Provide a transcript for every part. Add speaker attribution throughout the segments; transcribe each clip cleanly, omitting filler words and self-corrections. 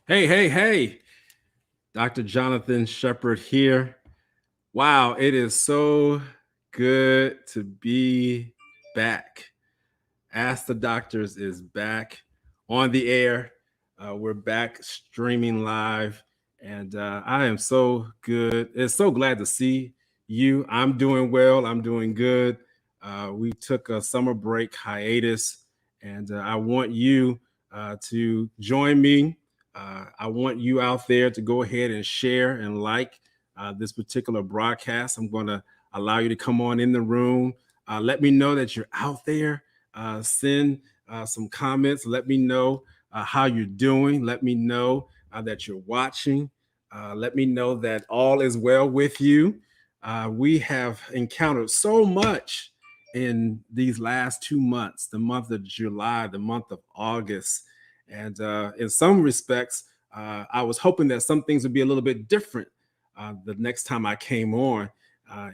Speaker 1: Hey, hey, hey, Dr. Jonathan Shepard here. Wow, it is so good to be back. Ask the Doctors is back on the air. We're back streaming live, and I am so good. It's so glad to see you. I'm doing well. I'm doing good. We took a summer break hiatus, and I want you to join me. I want you out there to go ahead and share and like this particular broadcast. I'm going to allow you to come on in the room. Let me know that you're out there. Send some comments. Let me know how you're doing. Let me know that you're watching. Let me know that all is well with you. We have encountered so much in these last 2 months, the month of July, the month of August. And in some respects, I was hoping that some things would be a little bit different the next time I came on.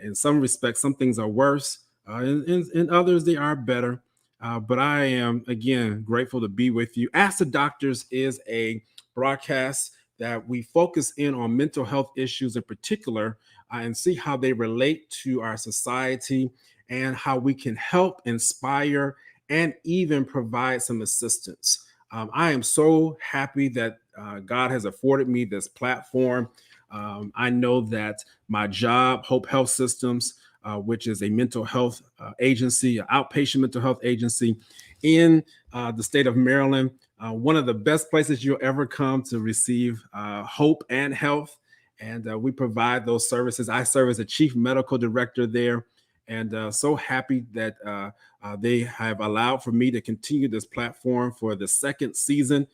Speaker 1: In some respects, some things are worse. In others, they are better. But I am, again, grateful to be with you. Ask the Doctors is a broadcast that we focus in on mental health issues in particular and see how they relate to our society and how we can help, inspire, and even provide some assistance. I am so happy that God has afforded me this platform. I know that my job, Hope Health Systems, which is a mental health agency, an outpatient mental health agency in the state of Maryland. One of the best places you'll ever come to receive hope and health. And we provide those services. I serve as a chief medical director there. And so happy that they have allowed for me to continue this platform for the second season.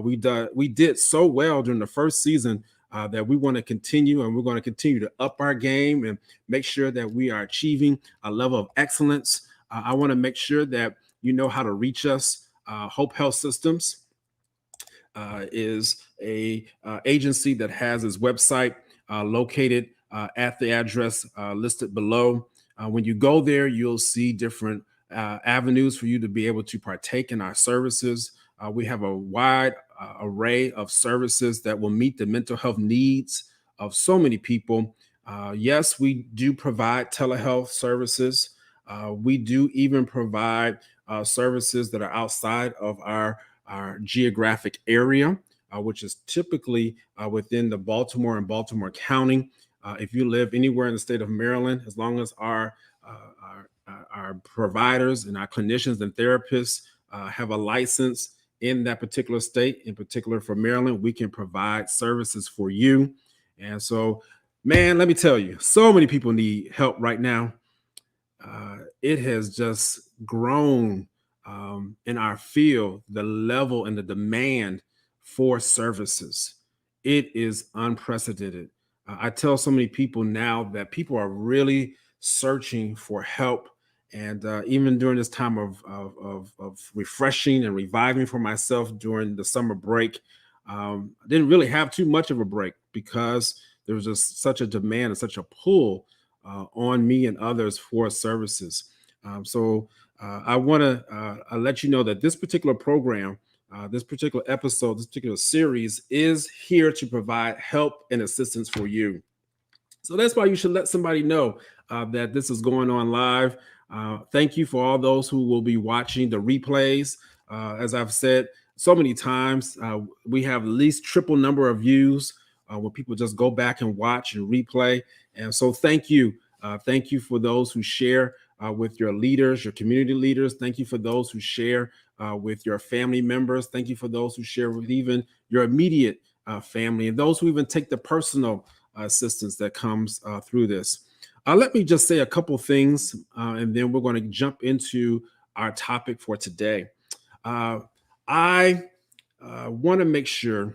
Speaker 1: We did so well during the first season that we want to continue, and we're going to continue to up our game and make sure that we are achieving a level of excellence. I want to make sure that you know how to reach us. Hope Health Systems is a agency that has its website located at the address listed below. When you go there, you'll see different avenues for you to be able to partake in our services. We have a wide array of services that will meet the mental health needs of so many people. Yes, we do provide telehealth services. We do even provide services that are outside of our geographic area, which is typically within the Baltimore and Baltimore County. If you live anywhere in the state of Maryland, as long as our providers and our clinicians and therapists have a license in that particular state, in particular for Maryland, we can provide services for you. And so, man, let me tell you, so many people need help right now. It has just grown in our field, the level and the demand for services. It is unprecedented. I tell so many people now that people are really searching for help. And even during this time of refreshing and reviving for myself during the summer break, I didn't really have too much of a break because there was just such a demand and such a pull on me and others for services. So I want to let you know that this particular program, this particular episode, this particular series is here to provide help and assistance for you. So that's why you should let somebody know that this is going on live. Thank you for all those who will be watching the replays. As I've said so many times, we have at least triple number of views when people just go back and watch and replay. And so thank you. Thank you for those who share with your leaders, your community leaders. Thank you for those who share with your family members. Thank you for those who share with even your immediate family and those who even take the personal assistance that comes through this. Let me just say a couple things, and then we're going to jump into our topic for today. I want to make sure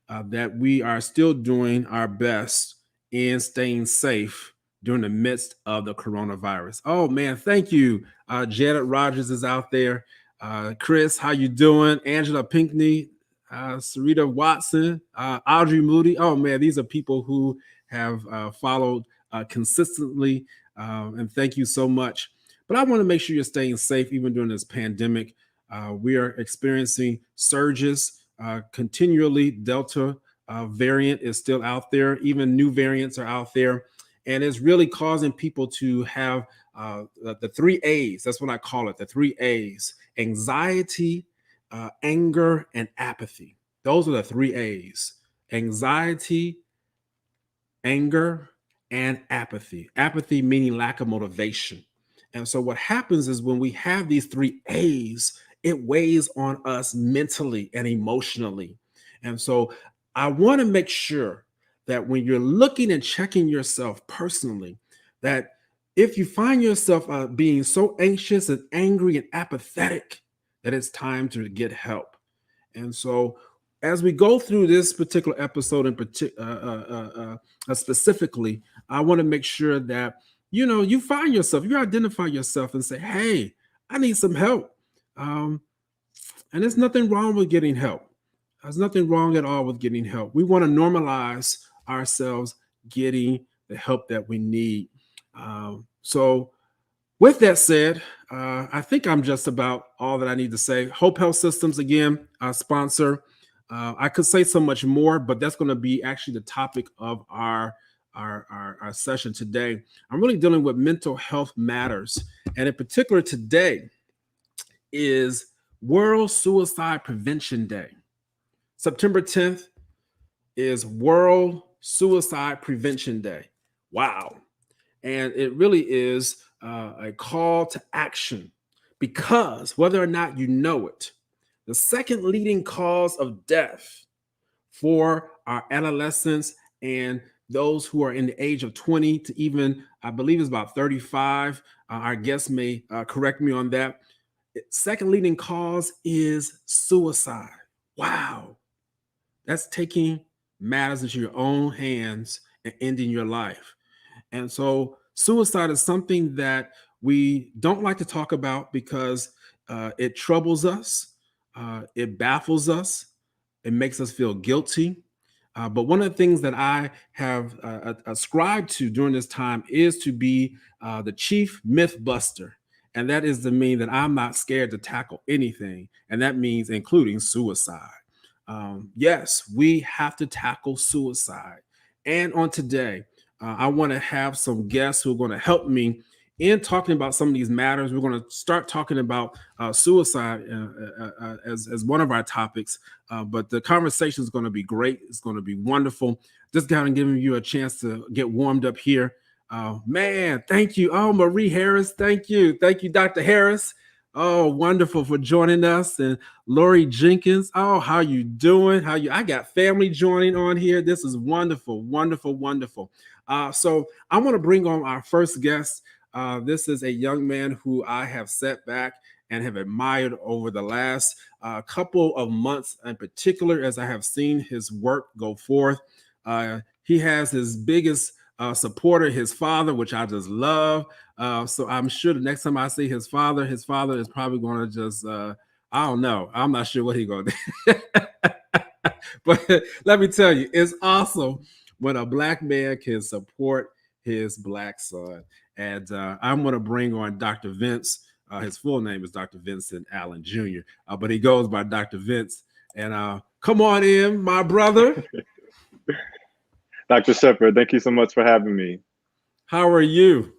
Speaker 1: that we are still doing our best in staying safe during the midst of the coronavirus. Oh man, thank you. Janet Rogers is out there. Chris, how you doing? Angela Pinkney, Sarita Watson, Audrey Moody. Oh man, these are people who have followed consistently, and thank you so much. But I want to make sure you're staying safe even during this pandemic. We are experiencing surges Continually, Delta variant is still out there. Even new variants are out there. And it's really causing people to have the three A's. That's what I call it, the three A's: anxiety, anger, and apathy. Those are the three A's: anxiety, anger, and apathy. Apathy meaning lack of motivation. And so what happens is when we have these three A's, it weighs on us mentally and emotionally. And so I want to make sure that when you're looking and checking yourself personally, that if you find yourself being so anxious and angry and apathetic, that it's time to get help. And so as we go through this particular episode in specifically, I want to make sure that you find yourself, you identify yourself, and say, "Hey, I need some help." Um, and there's nothing wrong with getting help. There's nothing wrong at all with getting help. We want to normalize ourselves getting the help that we need. So, with that said, I think I'm just about all that I need to say. Hope Health Systems, again, our sponsor. I could say so much more, but that's going to be actually the topic of our session today. I'm really dealing with mental health matters. And in particular, today is World Suicide Prevention Day. September 10th is World Suicide Prevention Day. Wow. And it really is a call to action, because whether or not you know it, the second leading cause of death for our adolescents and those who are in the age of 20 to even, I believe it's about 35. Our guests may correct me on that. Second leading cause is suicide. Wow. That's taking matters into your own hands and ending your life. And so suicide is something that we don't like to talk about because it troubles us, it baffles us, it makes us feel guilty. But one of the things that I have ascribed to during this time is to be the chief myth buster. And that is to mean that I'm not scared to tackle anything. And that means including suicide. Yes, we have to tackle suicide. And on today, I want to have some guests who are going to help me in talking about some of these matters. We're going to start talking about suicide as one of our topics, but the conversation is going to be great. It's going to be wonderful. Just kind of giving you a chance to get warmed up here. Man, thank you. Oh, Marie Harris, thank you. Thank you, Dr. Harris. Oh, wonderful for joining us. And Lori Jenkins. Oh, how you doing? I got family joining on here. This is wonderful, wonderful, wonderful. So I want to bring on our first guest. This is a young man who I have sat back and have admired over the last couple of months in particular, as I have seen his work go forth. He has his biggest supporter, his father, which I just love. So I'm sure the next time I see his father is probably going to just, I don't know. I'm not sure what he's going to do. But let me tell you, it's awesome when a Black man can support his Black son. And I'm going to bring on Dr. Vince. His full name is Dr. Vincent Allen Jr., but he goes by Dr. Vince. And come on in, my brother.
Speaker 2: Dr. Shepherd, thank you so much for having me.
Speaker 1: How are you?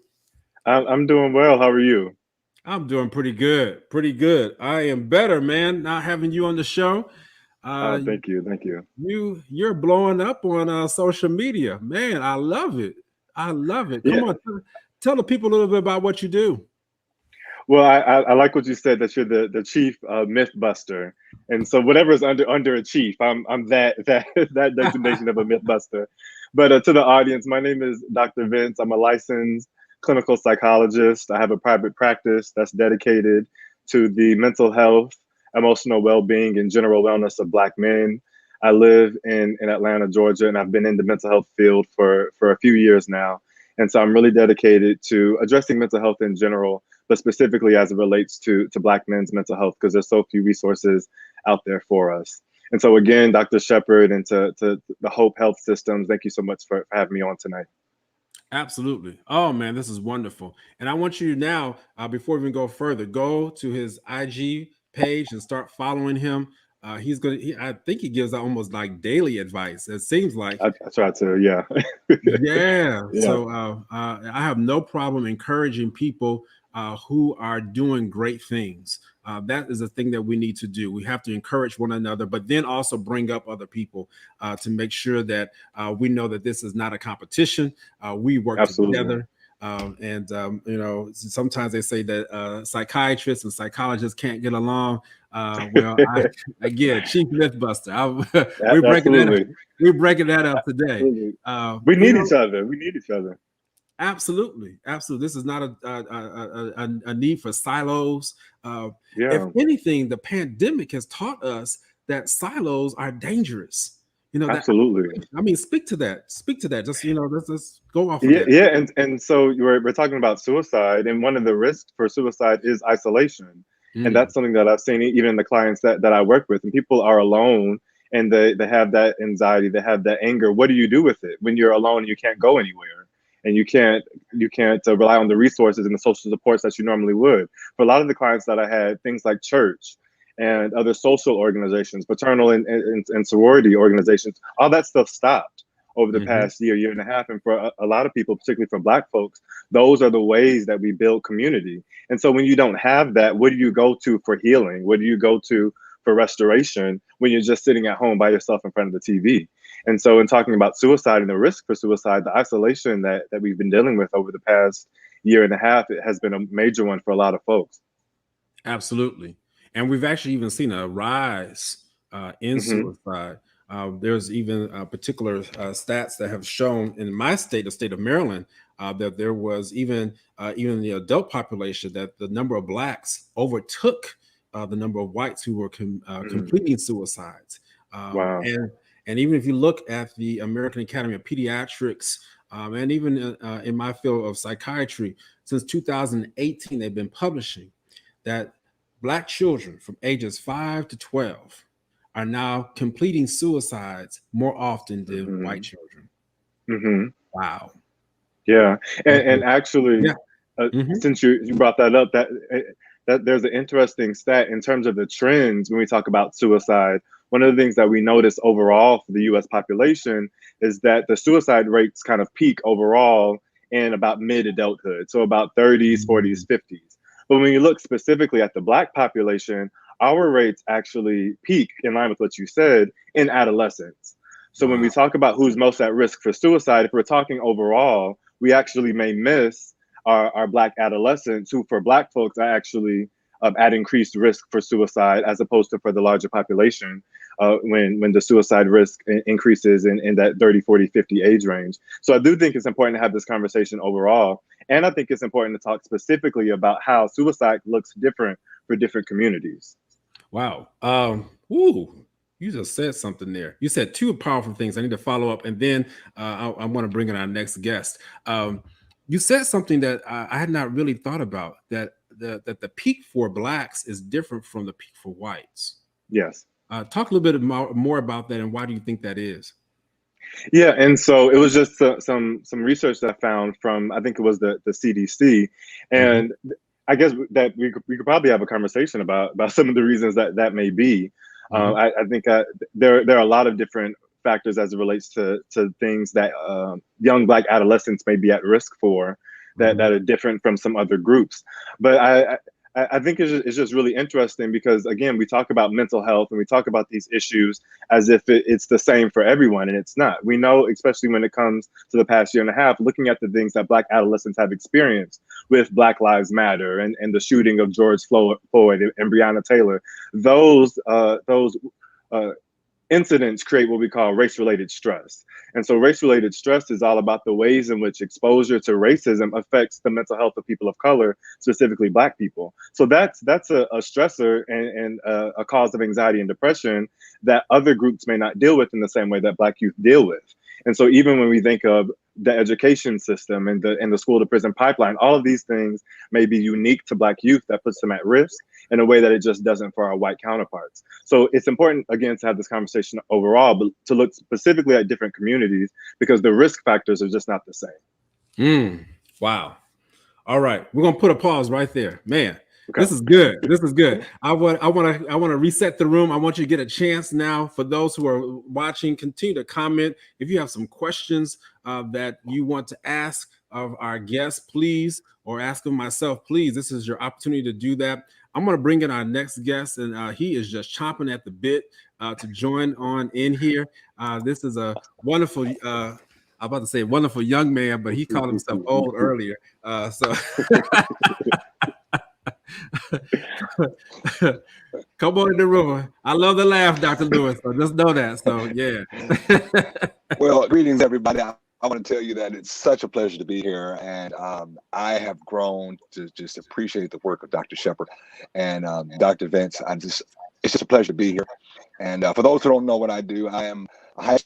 Speaker 2: I'm doing well. How are you?
Speaker 1: I'm doing pretty good. Pretty good. I am better, man, not having you on the show.
Speaker 2: Thank you. Thank you.
Speaker 1: You're blowing up on social media. Man, I love it. I love it. Come
Speaker 2: Yeah.
Speaker 1: on, tell the people a little bit about what you do.
Speaker 2: Well, I like what you said, that you're the chief myth buster, and so whatever is under a chief, I'm that designation of a myth buster. But to the audience, my name is Dr. Vince. I'm a licensed clinical psychologist. I have a private practice that's dedicated to the mental health, emotional well-being, and general wellness of Black men. I live in Atlanta, Georgia, and I've been in the mental health field for a few years now. And so I'm really dedicated to addressing mental health in general, but specifically as it relates to Black men's mental health, because there's so few resources out there for us. And so again, Dr. Shepherd, and to the Hope Health Systems, thank you so much for having me on tonight.
Speaker 1: Absolutely. Oh man, this is wonderful. And I want you now, before we even go further, go to his IG page and start following him. I think he gives out almost like daily advice. It seems like.
Speaker 2: I try to, yeah.
Speaker 1: Yeah.
Speaker 2: Yeah,
Speaker 1: So I have no problem encouraging people who are doing great things. That is a thing that we need to do. We have to encourage one another, but then also bring up other people to make sure that we know that this is not a competition. We work
Speaker 2: absolutely.
Speaker 1: together. Sometimes they say that psychiatrists and psychologists can't get along. Well, I get it. Chief Mythbuster. We're breaking that.
Speaker 2: Absolutely.
Speaker 1: We're breaking that up today.
Speaker 2: Absolutely.
Speaker 1: Uh,
Speaker 2: We
Speaker 1: you
Speaker 2: need
Speaker 1: know,
Speaker 2: each other. We need each other.
Speaker 1: Absolutely, absolutely. This is not a need for silos. If
Speaker 2: Yeah,
Speaker 1: anything, the pandemic has taught us that silos are dangerous. That
Speaker 2: absolutely.
Speaker 1: I mean, speak to that. Speak to that. Just let's go off of
Speaker 2: Yeah,
Speaker 1: that.
Speaker 2: yeah, and so we're talking about suicide, and one of the risks for suicide is isolation, and
Speaker 1: Mm,
Speaker 2: that's something that I've seen even in the clients that I work with, and people are alone, and they have that anxiety, they have that anger. What do you do with it when you're alone and you can't go anywhere, and you can't rely on the resources and the social supports that you normally would? For a lot of the clients that I had, things like church and other social organizations, fraternal and sorority organizations, all that stuff stopped over the
Speaker 1: mhm.
Speaker 2: past year and a half. And for a lot of people, particularly for Black folks, those are the ways that we build community. And so when you don't have that, what do you go to for healing? What do you go to for restoration when you're just sitting at home by yourself in front of the TV? And so in talking about suicide and the risk for suicide, the isolation that we've been dealing with over the past year and a half, it has been a major one for a lot of folks.
Speaker 1: Absolutely. And we've actually even seen a rise in
Speaker 2: Hmm.
Speaker 1: suicide. There's even particular stats that have shown in my state, the state of Maryland, that there was even in the adult population that the number of blacks overtook the number of whites who were completing suicides. Um,
Speaker 2: Wow.
Speaker 1: and and even if you look at the American Academy of Pediatrics, and even in my field of psychiatry, since 2018, they've been publishing that Black children from ages 5 to 12 are now completing suicides more often than white
Speaker 2: Hmm.
Speaker 1: children.
Speaker 2: Hmm.
Speaker 1: Wow.
Speaker 2: Yeah,
Speaker 1: That
Speaker 2: and
Speaker 1: is-
Speaker 2: actually,
Speaker 1: yeah. Mhm.
Speaker 2: since you brought that up, that there's an interesting stat in terms of the trends when we talk about suicide. One of the things that we notice overall for the U.S. population is that the suicide rates kind of peak overall in about mid adulthood, so about 30s, 40s,
Speaker 1: Mm,
Speaker 2: 50s. But when you look specifically at the Black population, our rates actually peak in line with what you said in adolescence. So when we
Speaker 1: wow.
Speaker 2: talk about who's most at risk for suicide, if we're talking overall, we actually may miss our Black adolescents, who for Black folks are actually at increased risk for suicide as opposed to for the larger population when the suicide risk increases in that 30, 40, 50 age range. So I do think it's important to have this conversation overall. And I think it's important to talk specifically about how suicide looks different for different communities.
Speaker 1: Wow. Ooh, you just said something there. You said two powerful things. I need to follow up, and then I want to bring in our next guest. You said something that I had not really thought about, that the peak for blacks is different from the peak for whites.
Speaker 2: Yes.
Speaker 1: Talk a little bit more about that, and why do you think that is?
Speaker 2: Yeah, and so it was just some research that I found from, I think it was the CDC,
Speaker 1: Mhm,
Speaker 2: and I guess that we could probably have a conversation about some of the reasons that may be.
Speaker 1: mhm,
Speaker 2: I think there are a lot of different factors as it relates to things that young Black adolescents may be at risk for that
Speaker 1: mhm.
Speaker 2: are different from some other groups. But I think it's just really interesting because again we talk about mental health and we talk about these issues as if it's the same for everyone, and it's not. We know, especially when it comes to the past year and a half, looking at the things that Black adolescents have experienced with Black Lives Matter and the shooting of George Floyd and Breonna Taylor, those uh, incidents create what we call race-related stress. And so race-related stress is all about the ways in which exposure to racism affects the mental health of people of color, specifically Black people. So that's a stressor and a cause of anxiety and depression that other groups may not deal with in the same way that Black youth deal with. And so even when we think of the education system and the school to prison pipeline, all of these things may be unique to Black youth that puts them at risk in a way that it just doesn't for our white counterparts. So it's important, again, to have this conversation overall, but to look specifically at different communities because the risk factors are just not the same.
Speaker 1: Mm, wow. All right, we're gonna put a pause right there, man.
Speaker 2: Okay.
Speaker 1: This is good. This is good. I want to reset the room. I want you to get a chance now. For those who are watching, continue to comment. If you have some questions that you want to ask of our guests, please, or ask of myself, please. This is your opportunity to do that. I'm going to bring in our next guest, and he is just chomping at the bit to join on in here. This is a wonderful. I'm about to say wonderful young man, but he called himself old earlier. So come on in the room. I love the laugh, Dr. Lewis. So just know that. So yeah.
Speaker 3: Well, greetings, everybody. I want to tell you that it's such a pleasure to be here, and I have grown to just appreciate the work of Dr. Shepherd and Dr. Vince. It's just a pleasure to be here. And for those who don't know what I do, I am a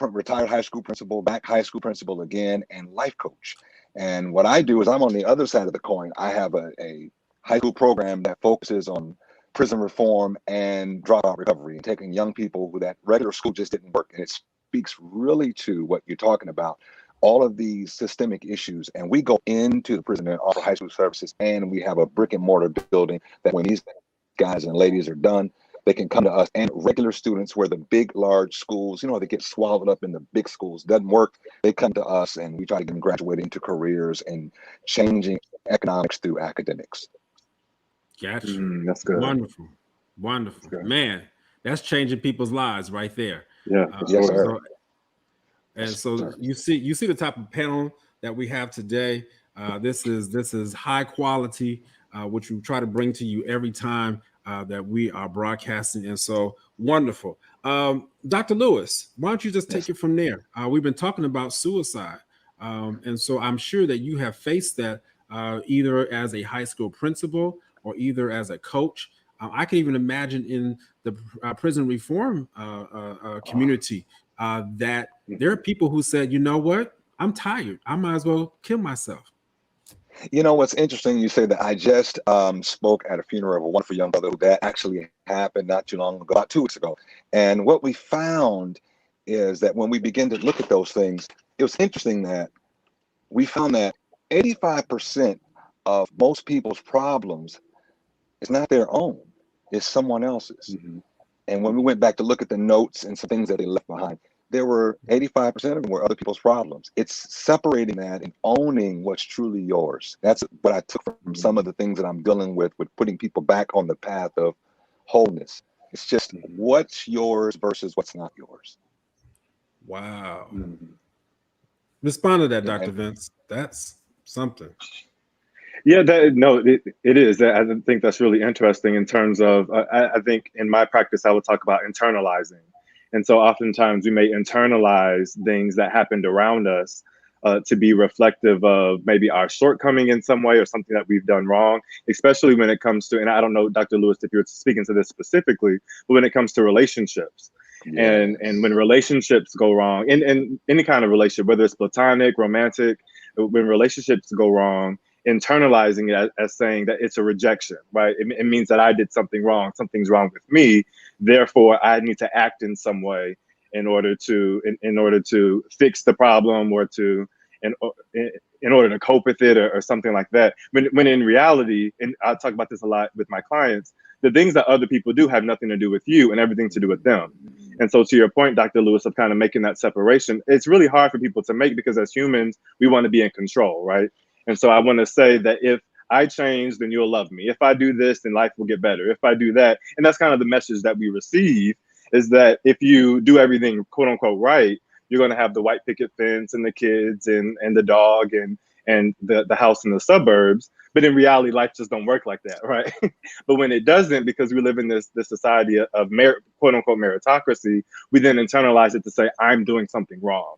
Speaker 3: retired high school principal, back high school principal again, and life coach. And what I do is I'm on the other side of the coin. I have a high school program that focuses on prison reform and dropout recovery, and taking young people who that regular school just didn't work. And it speaks really to what you're talking about, all of these systemic issues. And we go into the prison and offer high school services, and we have a brick and mortar building that when these guys and ladies are done, they can come to us. And regular students where the big, large schools, they get swallowed up in the big schools, doesn't work. They come to us, and we try to get them graduated into careers and changing economics through academics.
Speaker 1: Gotcha.
Speaker 2: That's good.
Speaker 1: Wonderful. Wonderful. Good. Man, that's changing people's lives right there.
Speaker 2: Yeah.
Speaker 3: Yes, sir.
Speaker 1: So you see the type of panel that we have today. This is high quality, which we try to bring to you every time that we are broadcasting. And so wonderful. Dr. Lewis, why don't you just take it from there? We've been talking about suicide. And so I'm sure that you have faced that either as a high school principal or either as a coach. I can even imagine in the prison reform community that there are people who said, you know what, I'm tired. I might as well kill myself.
Speaker 3: What's interesting, you say that I just spoke at a funeral of a wonderful young brother who that actually happened not too long ago, about 2 weeks ago. And what we found is that when we begin to look at those things, it was interesting that we found that 85% of most people's problems is not their own, it's someone else's. Mm-hmm. And when we went back to look at the notes and some things that they left behind, there were 85% of them were other people's problems. It's separating that and owning what's truly yours. That's what I took from some of the things that I'm dealing with putting people back on the path of wholeness. It's just what's yours versus what's not yours.
Speaker 1: Wow. Mm-hmm. Respond to that, Dr. Vince. That's something.
Speaker 2: Yeah, it is. I think that's really interesting in terms of, I think in my practice, I would talk about internalizing. And so oftentimes we may internalize things that happened around us to be reflective of maybe our shortcoming in some way or something that we've done wrong, especially when it comes to, and I don't know, Dr. Lewis, if you're speaking to this specifically, but when it comes to relationships. Yes. And when relationships go wrong, in any kind of relationship, whether it's platonic, romantic, when relationships go wrong, internalizing it as saying that it's a rejection, right? It means that I did something wrong. Something's wrong with me. Therefore, I need to act in some way in order to fix the problem or in order to cope with it or something like that. When in reality, and I talk about this a lot with my clients, the things that other people do have nothing to do with you and everything to do with them. And so to your point, Dr. Lewis, of kind of making that separation, it's really hard for people to make because as humans, we want to be in control, right? And so I want to say that if I change, then you'll love me. If I do this, then life will get better. If I do that, and that's kind of the message that we receive, is that if you do everything quote unquote right, you're going to have the white picket fence and the kids and the dog and the house in the suburbs. But in reality, life just don't work like that, right? But when it doesn't, because we live in this society of quote unquote meritocracy, we then internalize it to say, I'm doing something wrong.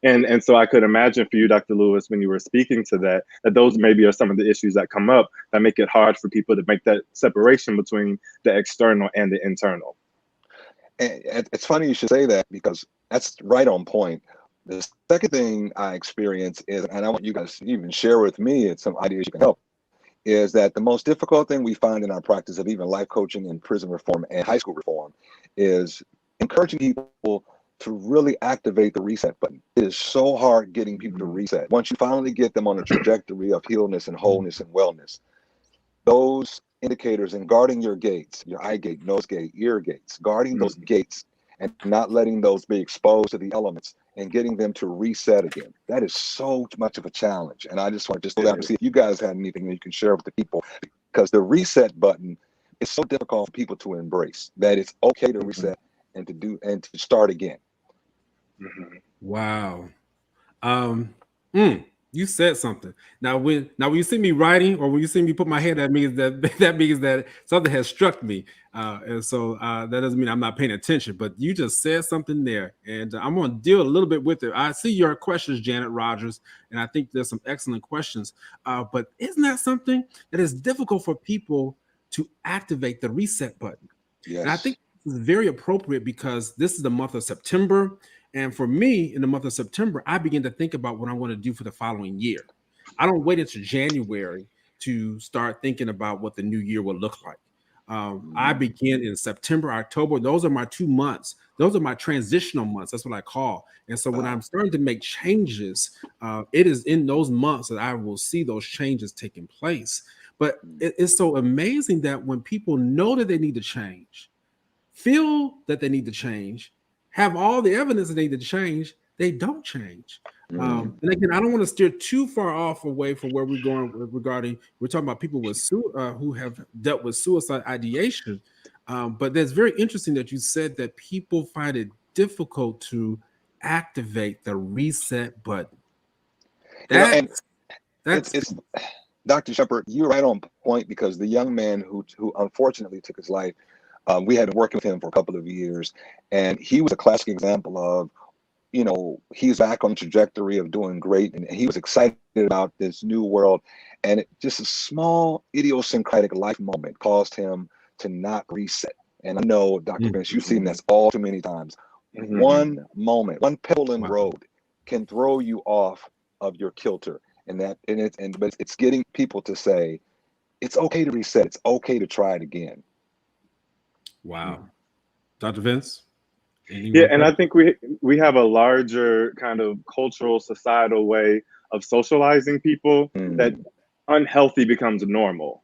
Speaker 2: And so I could imagine for you, Dr. Lewis, when you were speaking to that those maybe are some of the issues that come up that make it hard for people to make that separation between the external and the internal.
Speaker 3: And it's funny you should say that because that's right on point. The second thing I experience is, and I want you guys to even share with me and some ideas you can help, is that the most difficult thing we find in our practice of even life coaching and prison reform and high school reform is encouraging people to really activate the reset button. It is so hard getting people to reset. Once you finally get them on a trajectory of healness and wholeness and wellness, those indicators and guarding your gates, your eye gate, nose gate, ear gates, guarding those gates and not letting those be exposed to the elements and getting them to reset again. That is so much of a challenge. And I just want to just go down and see if you guys had anything that you can share with the people, because the reset button is so difficult for people to embrace, that it's okay to reset and to do and to start again.
Speaker 1: Wow. You said something. Now when you see me writing or when you see me put my head, that means that something has struck me. And so that doesn't mean I'm not paying attention, but you just said something there, and I'm going to deal a little bit with it. I see your questions, Janet Rogers, and I think there's some excellent questions. But isn't that something that is difficult for people to activate the reset button?
Speaker 3: Yes.
Speaker 1: And I think this is very appropriate because this is the month of September. And for me, in the month of September, I begin to think about what I'm going to do for the following year. I don't wait until January to start thinking about what the new year will look like. I begin in September, October. Those are my 2 months. Those are my transitional months. That's what I call. And so when I'm starting to make changes, it is in those months that I will see those changes taking place. But it's so amazing that when people know that they need to change, feel that they need to change, have all the evidence that they need to change, they don't change. And again, I don't want to steer too far off away from where we're going regarding, we're talking about people with who have dealt with suicide ideation. But that's very interesting that you said that people find it difficult to activate the reset button.
Speaker 3: It's Dr. Shepherd, you're right on point, because the young man who unfortunately took his life, we had been working with him for a couple of years, and he was a classic example of, he's back on the trajectory of doing great, and he was excited about this new world, and just a small idiosyncratic life moment caused him to not reset. And I know, Dr. Vince, you've seen this all too many times. One moment, one pebble in the road can throw you off of your kilter, but it's getting people to say it's okay to reset, it's okay to try it again.
Speaker 1: Wow. Dr. Vince?
Speaker 2: Yeah, and I think we have a larger kind of cultural, societal way of socializing people that unhealthy becomes normal.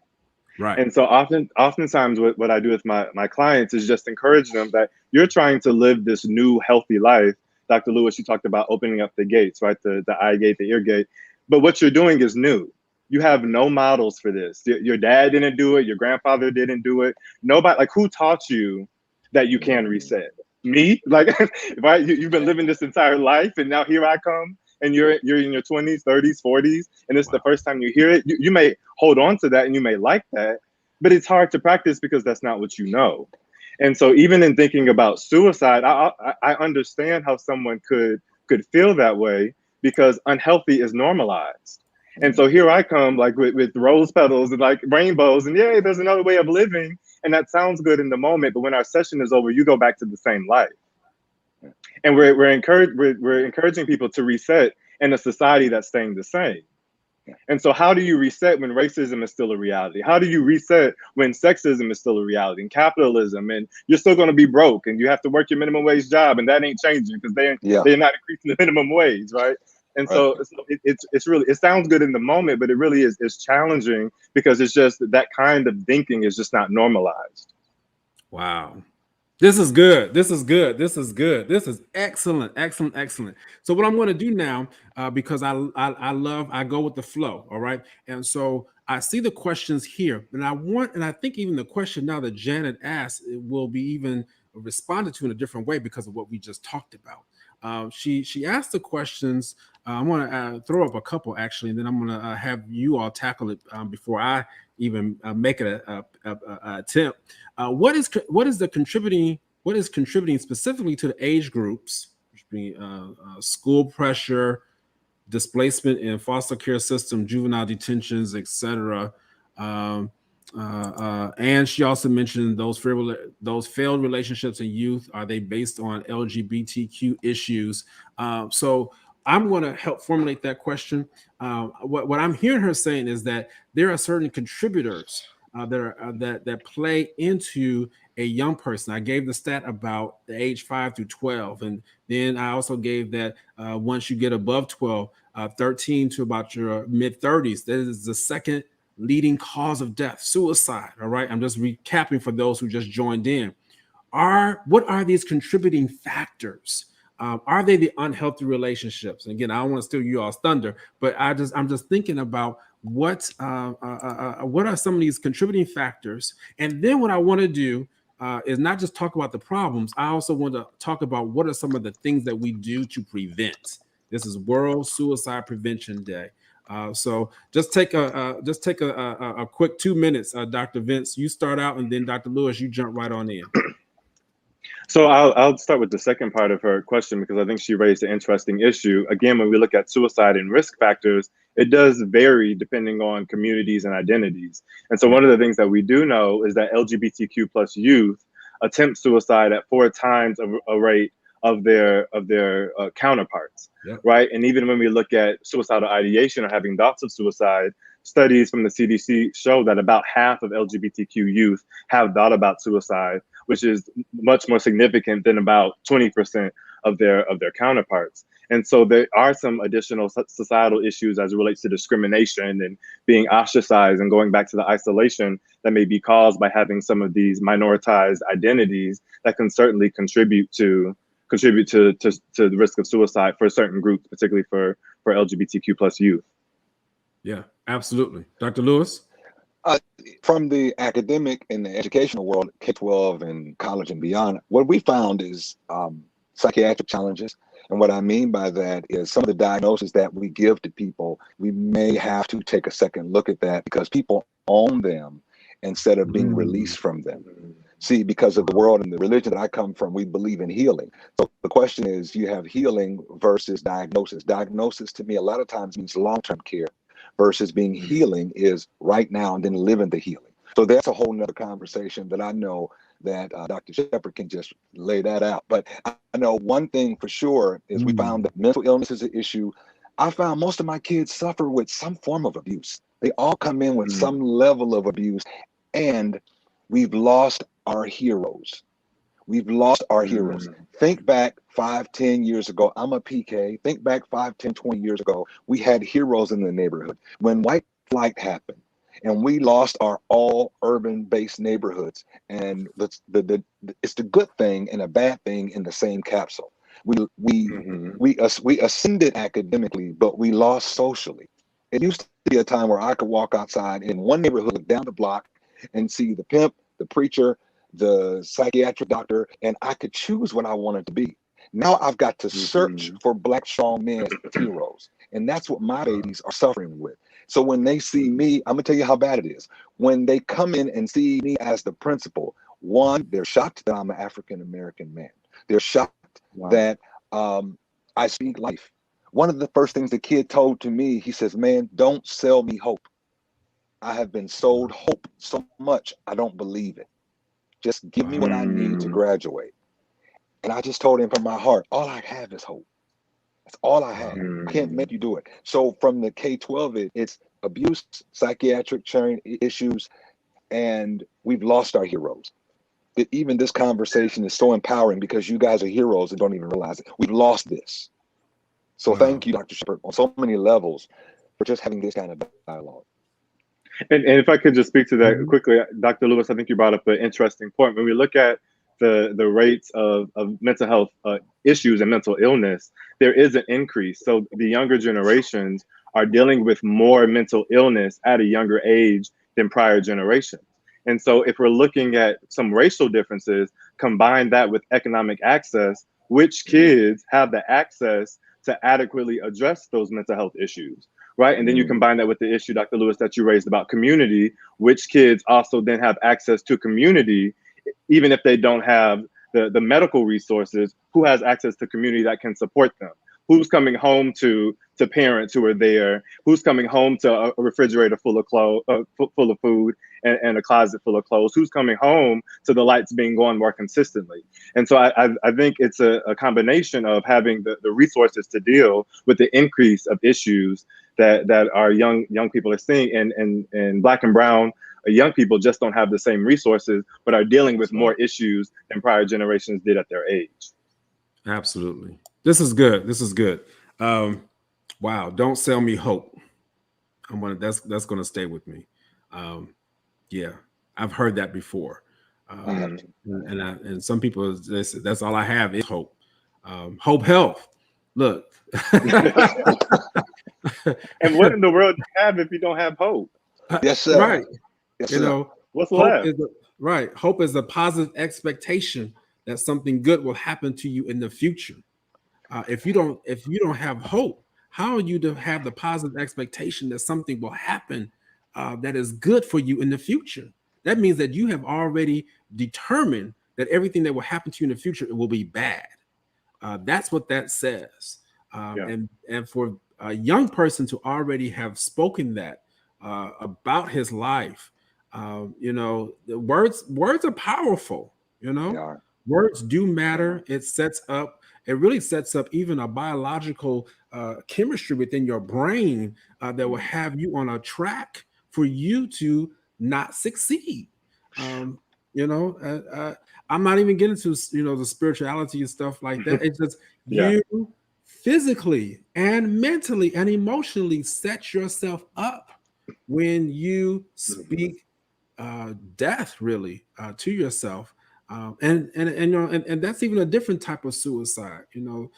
Speaker 1: Right.
Speaker 2: And so oftentimes what I do with my clients is just encourage them that you're trying to live this new healthy life. Dr. Lewis, you talked about opening up the gates, right? The eye gate, the ear gate. But what you're doing is new. You have no models for this. Your dad didn't do it. Your grandfather didn't do it. Nobody, who taught you that you can reset? Me? You've been living this entire life, and now here I come, and you're in your 20s, 30s, 40s, and it's the first time you hear it. You may hold on to that, and you may like that, but it's hard to practice because that's not what you know. And so even in thinking about suicide, I understand how someone could feel that way because unhealthy is normalized. And so here I come with rose petals and rainbows and yay, there's another way of living. And that sounds good in the moment, but when our session is over, you go back to the same life. And we're encouraging people to reset in a society that's staying the same. And so how do you reset when racism is still a reality? How do you reset when sexism is still a reality and capitalism, and you're still going to be broke and you have to work your minimum wage job and that ain't changing because they're not increasing the minimum wage, right? And so it's really, it sounds good in the moment, but it really is challenging because it's just that kind of thinking is just not normalized.
Speaker 1: Wow. This is good. This is good. This is good. This is excellent. Excellent. Excellent. So what I'm going to do now, because I go with the flow. All right. And so I see the questions here, and I think even the question now that Janet asked, it will be even responded to in a different way because of what we just talked about. She asked the questions. I'm going to throw up a couple actually, and then I'm going to have you all tackle it before I even make it a attempt. What is contributing specifically to the age groups, which being school pressure, displacement in foster care system, juvenile detentions, etc. And she also mentioned those failed relationships in youth. Are they based on LGBTQ issues? So I'm going to help formulate that question. What I'm hearing her saying is that there are certain contributors that play into a young person. I gave the stat about the age 5 through 12, and then I also gave that once you get above 12, 13 to about your mid 30s, that is the second leading cause of death, suicide. All right. I'm just recapping for those who just joined in. What are these contributing factors? Are they the unhealthy relationships? And again, I don't want to steal you all's thunder, but I'm just thinking about what are some of these contributing factors? And then what I want to do is not just talk about the problems. I also want to talk about what are some of the things that we do to prevent. This is World Suicide Prevention Day. So just take a quick 2 minutes, Dr. Vince. You start out, and then Dr. Lewis, you jump right on in.
Speaker 2: So I'll start with the second part of her question, because I think she raised an interesting issue. Again, when we look at suicide and risk factors, it does vary depending on communities and identities. And so one of the things that we do know is that LGBTQ plus youth attempt suicide at 4 times a rate of their counterparts, yep. Right? And even when we look at suicidal ideation or having thoughts of suicide, studies from the CDC show that about half of LGBTQ youth have thought about suicide, which is much more significant than about 20% of their counterparts. And so there are some additional societal issues as it relates to discrimination and being ostracized and going back to the isolation that may be caused by having some of these minoritized identities that can certainly contribute to the risk of suicide for certain groups, particularly for LGBTQ plus youth.
Speaker 1: Yeah, absolutely. Dr. Lewis?
Speaker 3: From the academic and the educational world, K-12 and college and beyond, what we found is psychiatric challenges. And what I mean by that is some of the diagnoses that we give to people, we may have to take a second look at that because people own them instead of being released from them. See, because of the world and the religion that I come from, we believe in healing. So the question is, you have healing versus diagnosis. Diagnosis to me a lot of times means long-term care versus being healing is right now and then living the healing. So that's a whole nother conversation that I know that Dr. Shepherd can just lay that out. But I know one thing for sure is we found that mental illness is an issue. I found most of my kids suffer with some form of abuse. They all come in with some level of abuse, and we've lost our heroes. We've lost our heroes. Think back 5, 10 years ago. I'm a PK. Think back 5, 10, 20 years ago. We had heroes in the neighborhood. When white flight happened and we lost our all urban based neighborhoods, and it's the good thing and a bad thing in the same capsule. We ascended academically, but we lost socially. It used to be a time where I could walk outside in one neighborhood down the block and see the pimp, the preacher, the psychiatric doctor, and I could choose what I wanted to be. Now I've got to search for Black strong men as heroes. And that's what my babies are suffering with. So when they see me, I'm gonna tell you how bad it is. When they come in and see me as the principal, one, they're shocked that I'm an African-American man. They're shocked that I speak life. One of the first things the kid told to me, he says, "Man, don't sell me hope. I have been sold hope so much, I don't believe it. Just give me what I need to graduate." And I just told him from my heart, all I have is hope. That's all I have. I can't make you do it. So from the K-12, it's abuse, psychiatric issues, and we've lost our heroes. Even this conversation is so empowering because you guys are heroes and don't even realize it. We've lost this. So thank you, Dr. Shepherd, on so many levels for just having this kind of dialogue.
Speaker 2: And if I could just speak to that quickly, Dr. Lewis, I think you brought up an interesting point. When we look at the rates of mental health issues and mental illness, there is an increase. So the younger generations are dealing with more mental illness at a younger age than prior generations. And so if we're looking at some racial differences, combine that with economic access, which kids have the access to adequately address those mental health issues? Right. And then you combine that with the issue, Dr. Lewis, that you raised about community, which kids also then have access to community, even if they don't have the medical resources, who has access to community that can support them? Who's coming home to parents who are there? Who's coming home to a refrigerator full of clothes, full of food, and a closet full of clothes? Who's coming home to the lights being on more consistently? And so I think it's a combination of having the resources to deal with the increase of issues that our young people are seeing, and Black and brown young people just don't have the same resources, but are dealing with more issues than prior generations did at their age.
Speaker 1: Absolutely. This is good. This is good. Wow. Don't sell me hope. That's going to stay with me. Yeah, I've heard that before.
Speaker 2: Mm.
Speaker 1: And some people, that's all I have is hope. Hope Health. Look.
Speaker 2: And what in the world do you have if you don't have hope?
Speaker 3: Yes, sir.
Speaker 1: Right.
Speaker 3: Yes,
Speaker 1: You
Speaker 3: sir.
Speaker 1: know,
Speaker 2: What's
Speaker 1: hope
Speaker 2: left?
Speaker 1: is right. Hope is a positive expectation that something good will happen to you in the future. If you don't have hope, how are you to have the positive expectation that something will happen that is good for you in the future? That means that you have already determined that everything that will happen to you in the future, it will be bad. That's what that says.
Speaker 2: Yeah.
Speaker 1: And for a young person to already have spoken that about his life, the words are powerful.
Speaker 3: They are.
Speaker 1: Words do matter. It really sets up even a biological chemistry within your brain that will have you on a track for you to not succeed. Um, I'm not even getting to the spirituality and stuff like that. It's just
Speaker 2: Yeah.
Speaker 1: you physically and mentally and emotionally set yourself up when you speak death really to yourself, and that's even a different type of suicide. One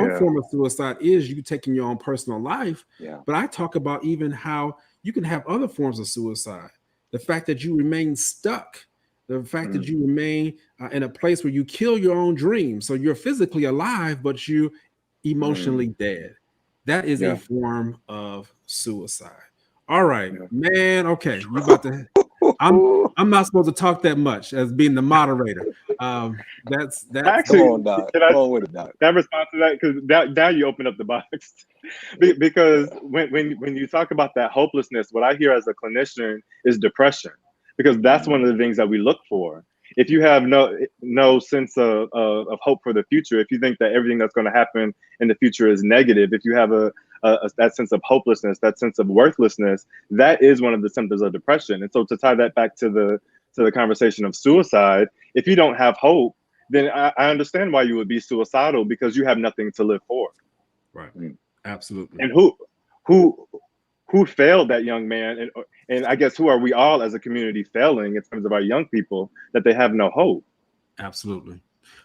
Speaker 2: Yeah.
Speaker 1: form of suicide is you taking your own personal life,
Speaker 3: Yeah.
Speaker 1: but I talk about even how you can have other forms of suicide. The fact that you remain stuck, the fact that you remain in a place where you kill your own dreams. So you're physically alive, but you emotionally dead. That is a
Speaker 2: Yeah.
Speaker 1: form of suicide. All right,
Speaker 2: Yeah.
Speaker 1: man. Okay, you about to. I'm not supposed to talk that much as being the moderator. That's
Speaker 3: Come
Speaker 2: Actually,
Speaker 3: on, Doc.
Speaker 2: can I
Speaker 3: Come on with it, Doc.
Speaker 2: respond to that? Because now you open up the box. Because when you talk about that hopelessness, what I hear as a clinician is depression, because that's one of the things that we look for. If you have no sense of hope for the future, if you think that everything that's going to happen in the future is negative, if you have that sense of hopelessness, that sense of worthlessness, that is one of the symptoms of depression. And so to tie that back to the conversation of suicide, if you don't have hope, then I understand why you would be suicidal, because you have nothing to live for.
Speaker 1: right. Absolutely.
Speaker 2: And who failed that young man, and I guess who are we all as a community failing in terms of our young people, that they have no hope?
Speaker 1: Absolutely.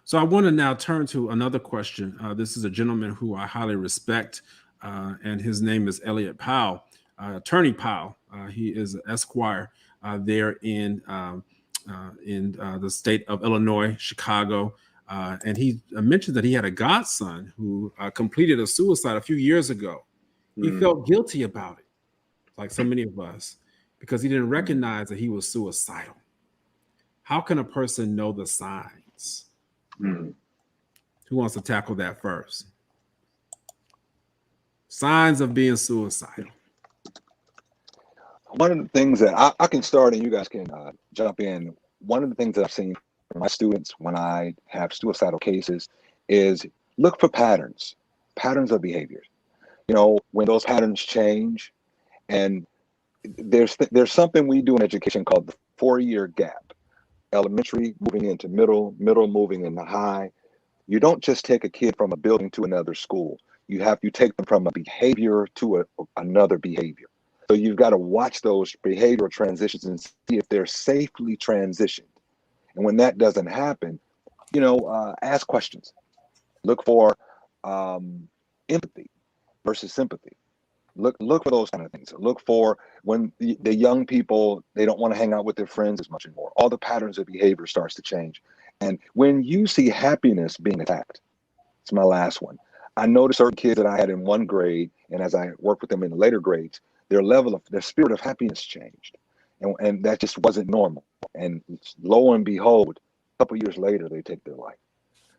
Speaker 1: So I want to now turn to another question. This is a gentleman who I highly respect, and his name is Elliot Powell, Attorney Powell. He is an Esquire there in the state of Illinois, Chicago. And he mentioned that he had a godson who completed a suicide a few years ago. He felt guilty about it, like so many of us, because he didn't recognize that he was suicidal. How can a person know the signs? Who wants to tackle that first? Signs of being suicidal.
Speaker 3: One of the things that I can start and you guys can jump in. One of the things that I've seen from my students when I have suicidal cases is look for patterns of behaviors. When those patterns change, and there's something we do in education called the 4-year gap. Elementary moving into middle moving into high. You don't just take a kid from a building to another school. You take them from a behavior to another behavior. So you've got to watch those behavioral transitions and see if they're safely transitioned. And when that doesn't happen, ask questions. Look for empathy versus sympathy. Look for those kind of things. Look for when the young people, they don't want to hang out with their friends as much anymore. All the patterns of behavior starts to change. And when you see happiness being attacked, it's my last one. I noticed certain kids that I had in one grade, and as I worked with them in the later grades, their spirit of happiness changed. And that just wasn't normal. And lo and behold, a couple years later, they take their life.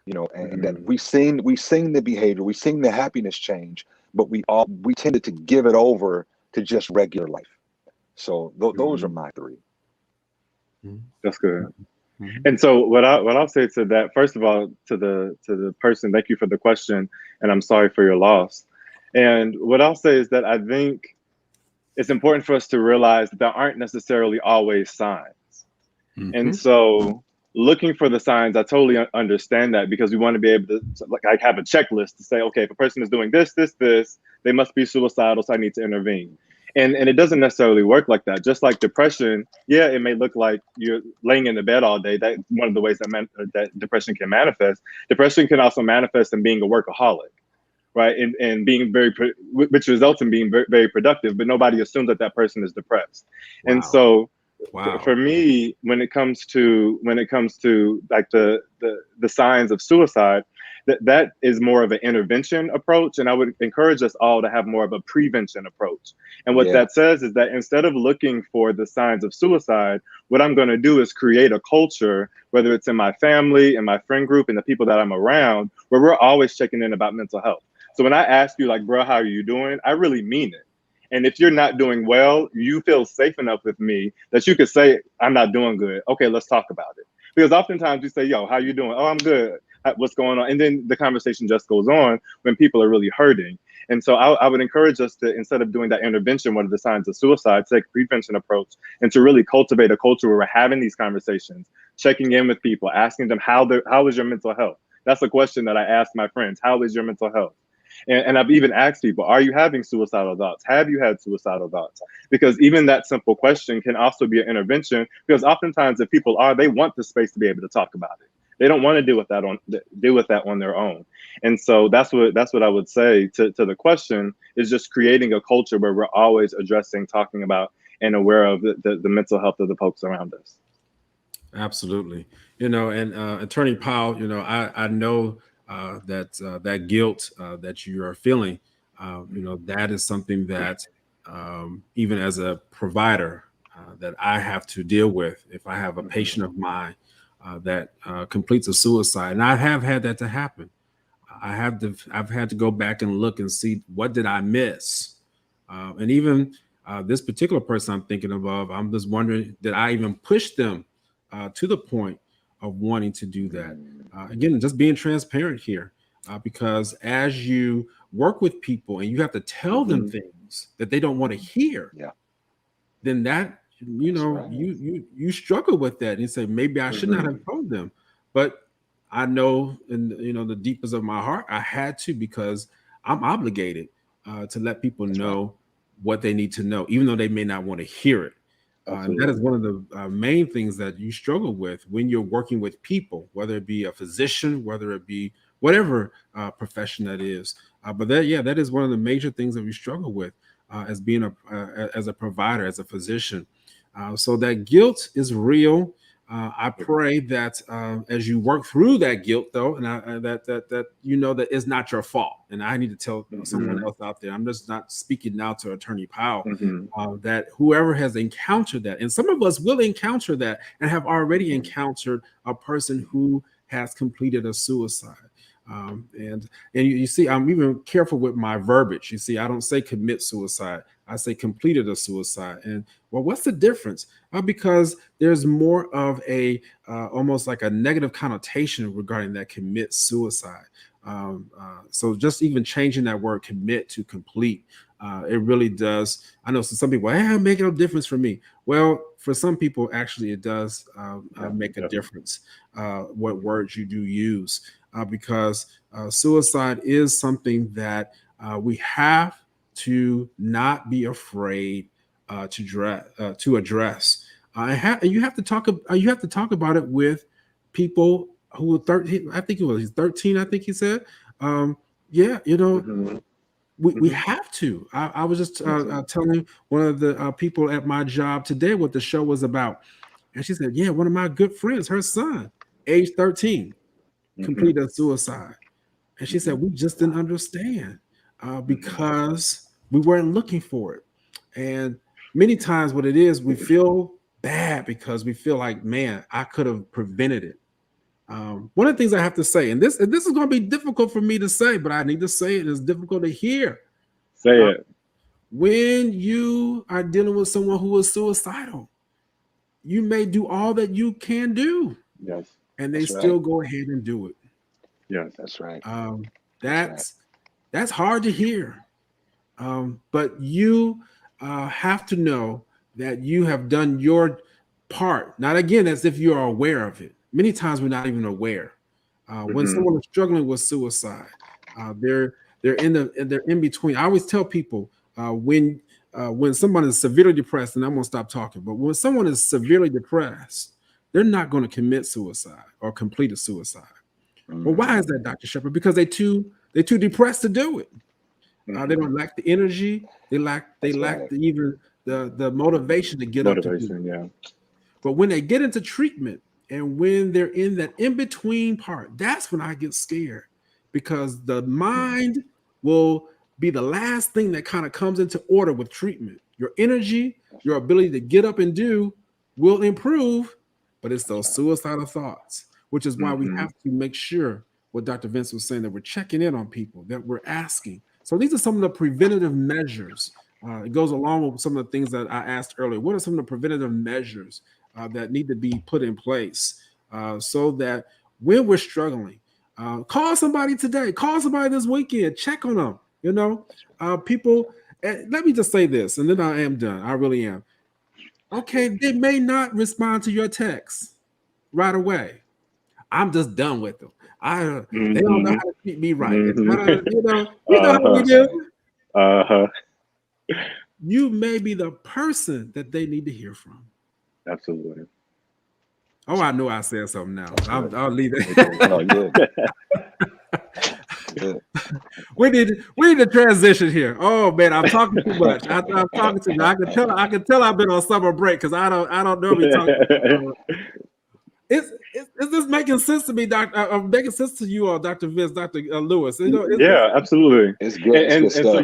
Speaker 3: And that we seen the behavior, we seen the happiness change, but we tended to give it over to just regular life. So those are my 3.
Speaker 2: That's good. And so what I'll say to that, first of all, to the person, thank you for the question, and I'm sorry for your loss. And what I'll say is that I think it's important for us to realize that there aren't necessarily always signs. And so looking for the signs, I totally understand that, because we want to be able to like have a checklist to say, okay, if a person is doing this, they must be suicidal, so I need to intervene. And it doesn't necessarily work like that. Just like depression, yeah, it may look like you're laying in the bed all day. That's one of the ways that depression can manifest. Depression can also manifest in being a workaholic, right? And being which results in being very, very productive, but nobody assumes that that person is depressed.
Speaker 1: Wow.
Speaker 2: And so
Speaker 1: Wow.
Speaker 2: for me, when it comes to like the signs of suicide, that is more of an intervention approach, and I would encourage us all to have more of a prevention approach. And what that says is that instead of looking for the signs of suicide, what I'm going to do is create a culture, whether it's in my family, in my friend group, and the people that I'm around, where we're always checking in about mental health. So when I ask you, like, bro, how are you doing? I really mean it. And if you're not doing well, you feel safe enough with me that you could say, I'm not doing good. Okay, let's talk about it. Because oftentimes you say, yo, how you doing? Oh, I'm good. What's going on? And then the conversation just goes on when people are really hurting. And so I would encourage us to, instead of doing that intervention, what are the signs of suicide, take a prevention approach and to really cultivate a culture where we're having these conversations, checking in with people, asking them, how is your mental health? That's a question that I ask my friends. How is your mental health? And I've even asked people, are you having suicidal thoughts? Have you had suicidal thoughts? Because even that simple question can also be an intervention, because oftentimes if people are, they want the space to be able to talk about it. They don't want to deal with that on their own. And so that's what I would say to the question, is just creating a culture where we're always addressing, talking about, and aware of the mental health of the folks around us.
Speaker 1: Absolutely. And Attorney Powell, I know that guilt that you are feeling, that is something that even as a provider that I have to deal with if I have a patient of mine that completes a suicide. And I have had that to happen. I've had to go back and look and see, what did I miss? And even this particular person I'm thinking of, I'm just wondering, did I even push them to the point of wanting to do that? Again, just being transparent here, because as you work with people and you have to tell them things that they don't want to hear, then that, you struggle with that and you say, maybe I should not have told them. But I know in the deepest of my heart, I had to, because I'm obligated to let people know what they need to know, even though they may not want to hear it. And that is one of the main things that you struggle with when you're working with people, whether it be a physician, whether it be whatever profession that is. But that is one of the major things that we struggle with as being as a provider, as a physician. So that guilt is real. I pray that as you work through that guilt, though, and that that it's not your fault. And I need to tell someone else out there, I'm just not speaking now to Attorney Powell, that whoever has encountered that, and some of us will encounter that and have already encountered a person who has completed a suicide. And you see, I'm even careful with my verbiage. You see, I don't say commit suicide. I say completed a suicide. And well, what's the difference? Because there's more of a almost like a negative connotation regarding that commit suicide. So just even changing that word commit to complete, it really does. I know some people, hey, make no difference for me. Well, for some people, actually, it does make a difference what words you do use. Because suicide is something that we have to not be afraid to address. And you have to talk about it with people who are 13. I think it was 13. I think he said, we have to. I was just telling one of the people at my job today what the show was about, and she said, "Yeah, one of my good friends, her son, age 13." completed suicide. And she said, we just didn't understand because we weren't looking for it. And many times what it is, we feel bad because we feel like, man, I could have prevented it. One of the things I have to say, and this is going to be difficult for me to say, but I need to say it, it's difficult to hear.
Speaker 2: Say it.
Speaker 1: When you are dealing with someone who is suicidal, you may do all that you can do.
Speaker 2: Yes.
Speaker 1: And they still go ahead and do it.
Speaker 2: Yes,
Speaker 3: that's right.
Speaker 1: That's hard to hear. But you have to know that you have done your part. Not again as if you are aware of it. Many times we're not even aware. When someone is struggling with suicide, they're in between. I always tell people when when someone is severely depressed, and I'm going to stop talking, but when someone is severely depressed, they're not going to commit suicide or complete a suicide. Well, why is that, Dr. Shepherd? Because they're too depressed to do it. They don't lack the energy. They lack even the motivation to get up to do it.
Speaker 2: Yeah.
Speaker 1: But when they get into treatment and when they're in that in-between part, that's when I get scared, because the mind will be the last thing that kind of comes into order with treatment. Your energy, your ability to get up and do will improve, but it's those suicidal thoughts, which is why we have to make sure what Dr. Vince was saying, that we're checking in on people, that we're asking. So these are some of the preventative measures. It goes along with some of the things that I asked earlier. What are some of the preventative measures that need to be put in place so that when we're struggling, call somebody today, call somebody this weekend, check on them. You know, people, let me just say this, and then I am done. I really am. Okay, they may not respond to your text right away. I'm just done with them. They don't know how to treat me right. You know how we do. You may be the person that they need to hear from.
Speaker 2: Absolutely.
Speaker 1: Oh, I know I said something now. I'll leave it. We need to transition here. Oh man, I'm talking too much. I'm talking too much. I can tell I've been on summer break because I don't normally talk. Is this making sense to me, Doctor? Making sense to you, or Dr. Vince, Dr. Lewis? You know,
Speaker 2: yeah, absolutely.
Speaker 3: It's good.
Speaker 2: And so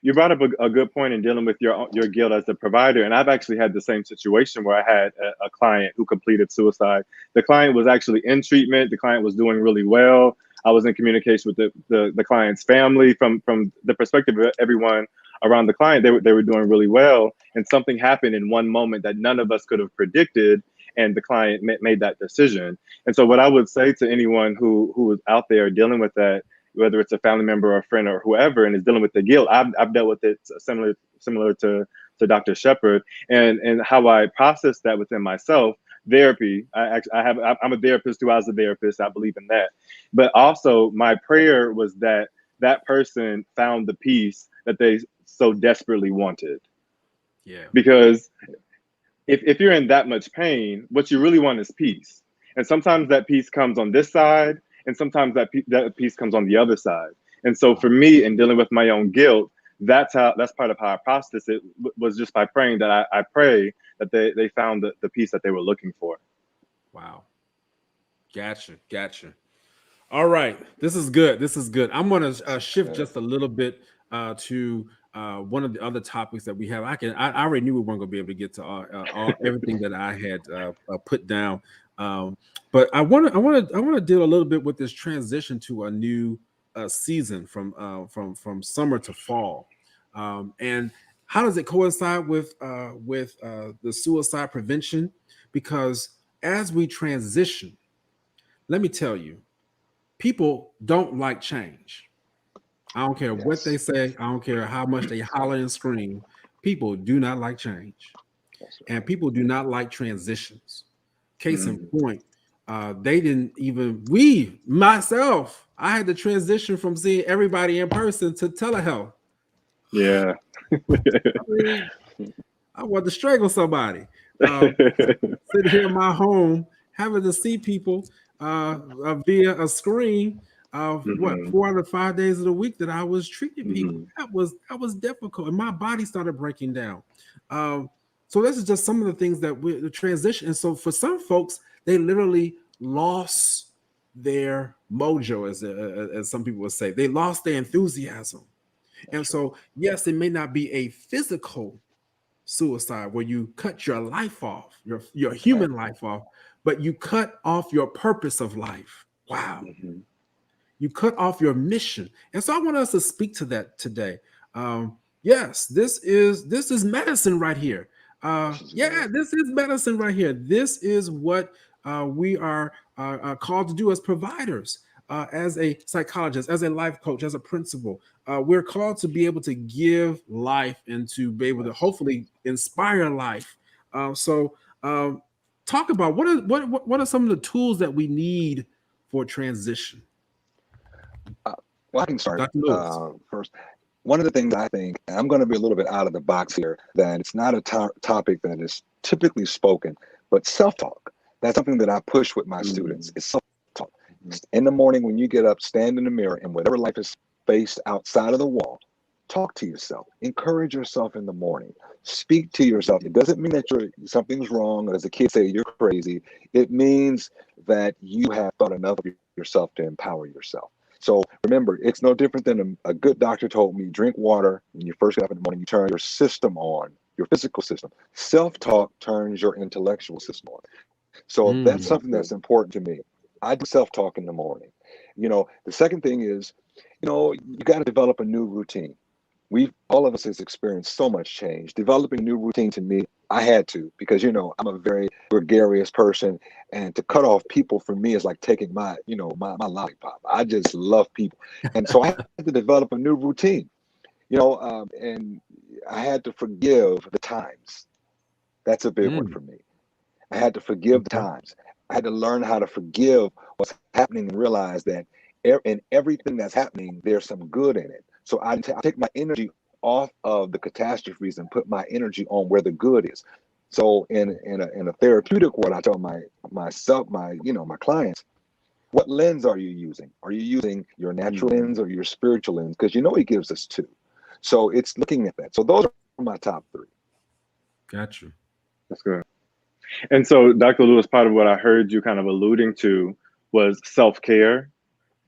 Speaker 2: you brought up a good point in dealing with your guilt as the provider. And I've actually had the same situation where I had a client who completed suicide. The client was actually in treatment. The client was doing really well. I was in communication with the client's family from the perspective of everyone around the client. They were doing really well. And something happened in one moment that none of us could have predicted. And the client made that decision. And so what I would say to anyone who is out there dealing with that, whether it's a family member or a friend or whoever, and is dealing with the guilt, I've dealt with it similar to Dr. Shepherd, and how I process that within myself. Therapy. I'm a therapist who was a therapist. I believe in that. But also my prayer was that that person found the peace that they so desperately wanted.
Speaker 1: Yeah.
Speaker 2: Because if you're in that much pain, what you really want is peace. And sometimes that peace comes on this side, and sometimes that peace comes on the other side. And so for me, in dealing with my own guilt, that's part of how I processed it, was just by praying that I pray that they found the peace that they were looking for.
Speaker 1: Wow. Gotcha. All right. This is good. I'm going to shift just a little bit to one of the other topics that we have. I already knew we weren't going to be able to get to all everything that I had put down. But I want to deal a little bit with this transition to a new season from summer to fall, and how does it coincide with the suicide prevention? Because as we transition, let me tell you, people don't like change. I don't care what they say. I don't care how much they holler and scream. People do not like change, and people do not like transitions. Case in point, they didn't even, myself, I had to transition from seeing everybody in person to telehealth.
Speaker 2: Yeah.
Speaker 1: I want to strangle somebody. Sitting here in my home, having to see people via a screen. 4 out of 5 days of the week that I was treating people. That was difficult, and my body started breaking down. So this is just some of the things that the transition. And so for some folks, they literally lost their mojo, as some people would say. They lost their enthusiasm. And so, yes, it may not be a physical suicide where you cut your life off, your human life off, but you cut off your purpose of life. Wow. You cut off your mission. And so I want us to speak to that today. Yes, this is medicine right here. This is medicine right here. This is what we are called to do as providers, as a psychologist, as a life coach, as a principal. We're called to be able to give life and to be able to hopefully inspire life. So talk about what are some of the tools that we need for transition?
Speaker 3: Well, I can start first. one of the things I think, and I'm going to be a little bit out of the box here, that it's not a topic that is typically spoken, but self-talk. That's something that I push with my students. It's self-talk. In the morning when you get up, stand in the mirror, and whatever life is faced outside of the wall, talk to yourself. Encourage yourself in the morning. Speak to yourself. It doesn't mean that something's wrong, or as the kids say, you're crazy. It means that you have thought enough of yourself to empower yourself. So remember, it's no different than a good doctor told me, drink water when you first get up in the morning, you turn your system on, your physical system. Self-talk turns your intellectual system on. So that's something that's important to me. I do self-talk in the morning. You know, the second thing is, you know, you got to develop a new routine. All of us has experienced so much change. Developing a new routine to me, I had to, because, you know, I'm a very gregarious person, and to cut off people for me is like taking my lollipop. I just love people. And so I had to develop a new routine, you know, and I had to forgive the times. That's a big one for me. I had to forgive the times. I had to learn how to forgive what's happening and realize that in everything that's happening, there's some good in it. So I take my energy off of the catastrophes and put my energy on where the good is. So in a therapeutic world, I tell my clients, what lens are you using? Are you using your natural lens or your spiritual lens? Because you know he gives us two. So it's looking at that. So those are my top three.
Speaker 1: Got you.
Speaker 2: That's good. And so, Dr. Lewis, part of what I heard you kind of alluding to was self-care.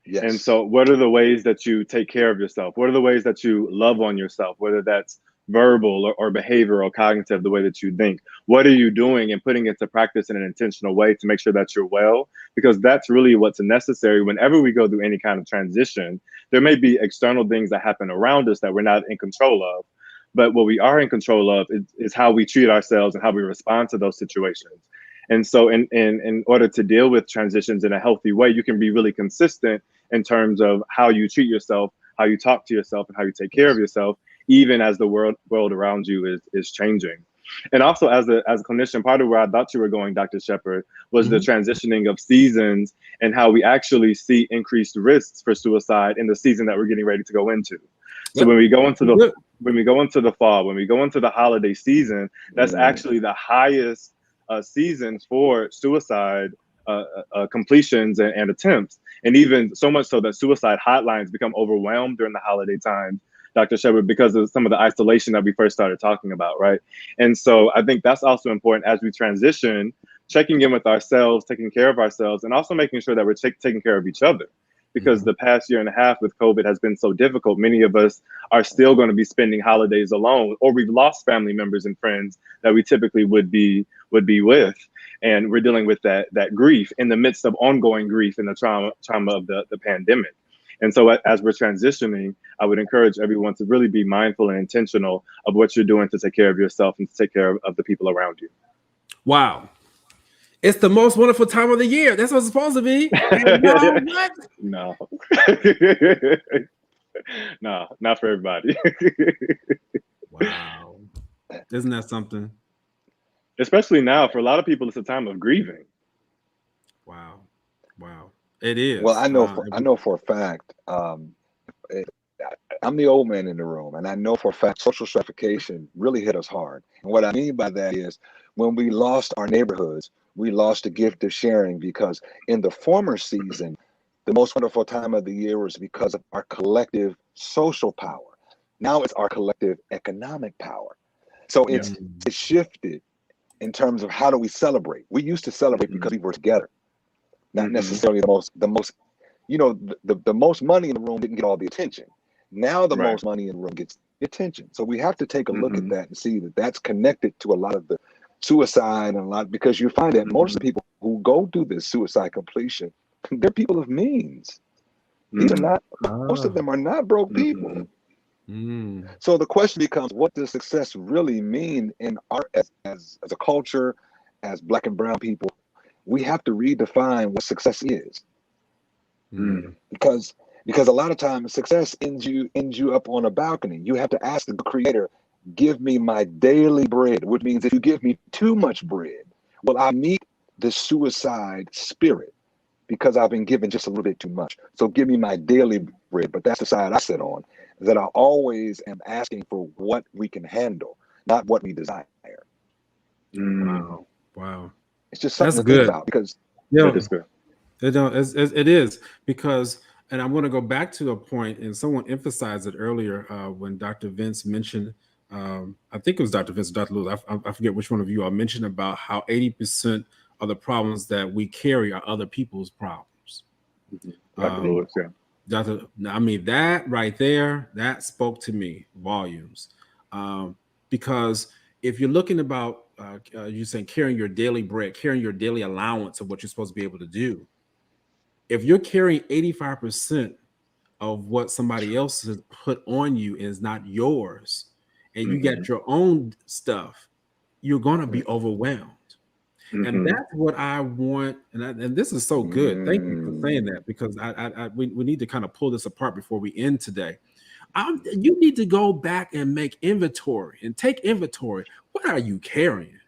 Speaker 3: Yes.
Speaker 2: And so what are the ways that you take care of yourself? What are the ways that you love on yourself, whether that's verbal or behavioral or cognitive, the way that you think? What are you doing and putting into practice in an intentional way to make sure that you're well? Because that's really what's necessary whenever we go through any kind of transition. There may be external things that happen around us that we're not in control of. But what we are in control of is how we treat ourselves and how we respond to those situations. And so in order to deal with transitions in a healthy way, you can be really consistent in terms of how you treat yourself, how you talk to yourself, and how you take care of yourself, even as the world around you is changing. And also as a clinician, part of where I thought you were going, Dr. Shepherd, was the transitioning of seasons and how we actually see increased risks for suicide in the season that we're getting ready to go into. So when we go into the fall, when we go into the holiday season, that's actually the highest seasons for suicide completions and attempts. And even so much so that suicide hotlines become overwhelmed during the holiday time, Dr. Shepherd, because of some of the isolation that we first started talking about, right? And so I think that's also important as we transition, checking in with ourselves, taking care of ourselves, and also making sure that we're taking care of each other. Because the past year and a half with COVID has been so difficult. Many of us are still going to be spending holidays alone, or we've lost family members and friends that we typically would be with. And we're dealing with that grief in the midst of ongoing grief and the trauma of the pandemic. And so as we're transitioning, I would encourage everyone to really be mindful and intentional of what you're doing to take care of yourself and to take care of the people around you.
Speaker 1: Wow. It's the most wonderful time of the year. That's what it's supposed to be.
Speaker 2: No. No, not for everybody.
Speaker 1: Wow. Isn't that something?
Speaker 2: Especially now, for a lot of people, it's a time of grieving.
Speaker 1: Wow. Wow. It is.
Speaker 3: Well, I know for a fact, I'm the old man in the room, and I know for a fact social stratification really hit us hard. And what I mean by that is when we lost our neighborhoods, we lost the gift of sharing, because in the former season, the most wonderful time of the year was because of our collective social power. Now it's our collective economic power. So it's shifted in terms of how do we celebrate. We used to celebrate because we were together, not necessarily the most, you know, the most money in the room didn't get all the attention. Now the most money in the room gets attention. So we have to take a look at that and see that that's connected to a lot of the suicide and because you find that most of the people who go do this suicide completion, they're people of means. These are not, most of them are not broke people. So the question becomes, what does success really mean in our, as a culture, as Black and brown people? We have to redefine what success is. Because a lot of times success ends you up on a balcony. You have to ask the creator, give me my daily bread, which means if you give me too much bread, will I meet the suicide spirit? because I've been given just a little bit too much. So give me my daily bread. But that's the side I sit on, is that I always am asking for what we can handle, not what we desire.
Speaker 1: Wow. Wow.
Speaker 3: It's just something
Speaker 1: That's
Speaker 3: to think
Speaker 1: good.
Speaker 3: about, because
Speaker 2: That is good.
Speaker 1: It is because, and I'm going to go back to a point, and someone emphasized it earlier when Dr. Vince mentioned, I think it was Dr. Vince, or Dr. Lewis, I forget which one of you all mentioned about how 80% of the problems that we carry are other people's problems.
Speaker 2: Dr. Lewis, yeah.
Speaker 1: I mean, that right there, that spoke to me volumes. Because if you're looking about, you're saying carrying your daily bread, carrying your daily allowance of what you're supposed to be able to do. If you're carrying 85% of what somebody else has put on you is not yours, and you got your own stuff, you're going to be overwhelmed. And that's what I want. And this is so good. Thank you for saying that, because we need to kind of pull this apart before we end today. You need to go back and make inventory and take inventory. What are you carrying?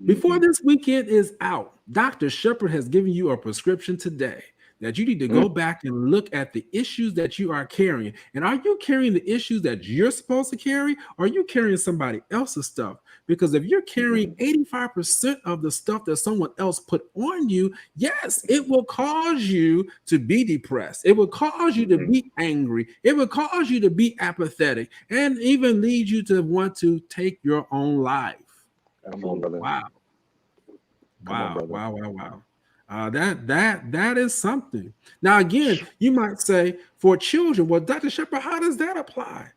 Speaker 1: Before this weekend is out, Dr. Shepherd has given you a prescription today that you need to go back and look at the issues that you are carrying. And are you carrying the issues that you're supposed to carry, or are you carrying somebody else's stuff? Because if you're carrying 85% of the stuff that someone else put on you, yes, it will cause you to be depressed. It will cause you to be angry. It will cause you to be apathetic, and even lead you to want to take your own life.
Speaker 3: Come on, brother.
Speaker 1: Wow.
Speaker 3: Come on,
Speaker 1: Wow. That is something. Now, again, you might say for children, well, Dr. Shepherd, how does that apply?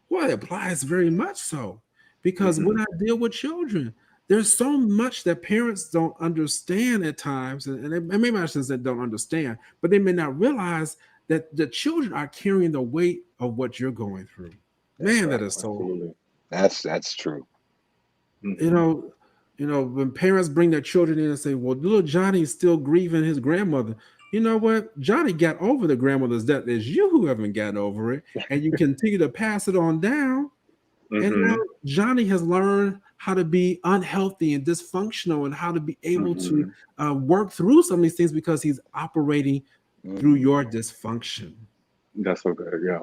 Speaker 1: Well, it applies very much so, because when I deal with children, there's so much that parents don't understand at times, and maybe I shouldn't say don't understand, but they may not realize that the children are carrying the weight of what you're going through. Man, that is so.
Speaker 2: Absolutely.
Speaker 3: That's true.
Speaker 1: You know, when parents bring their children in and say, well, little Johnny's still grieving his grandmother. You know what? Johnny got over the grandmother's death. It's you who haven't gotten over it. And you continue to pass it on down. And now Johnny has learned how to be unhealthy and dysfunctional, and how to be able to work through some of these things, because he's operating through your dysfunction.
Speaker 2: That's so good, yeah.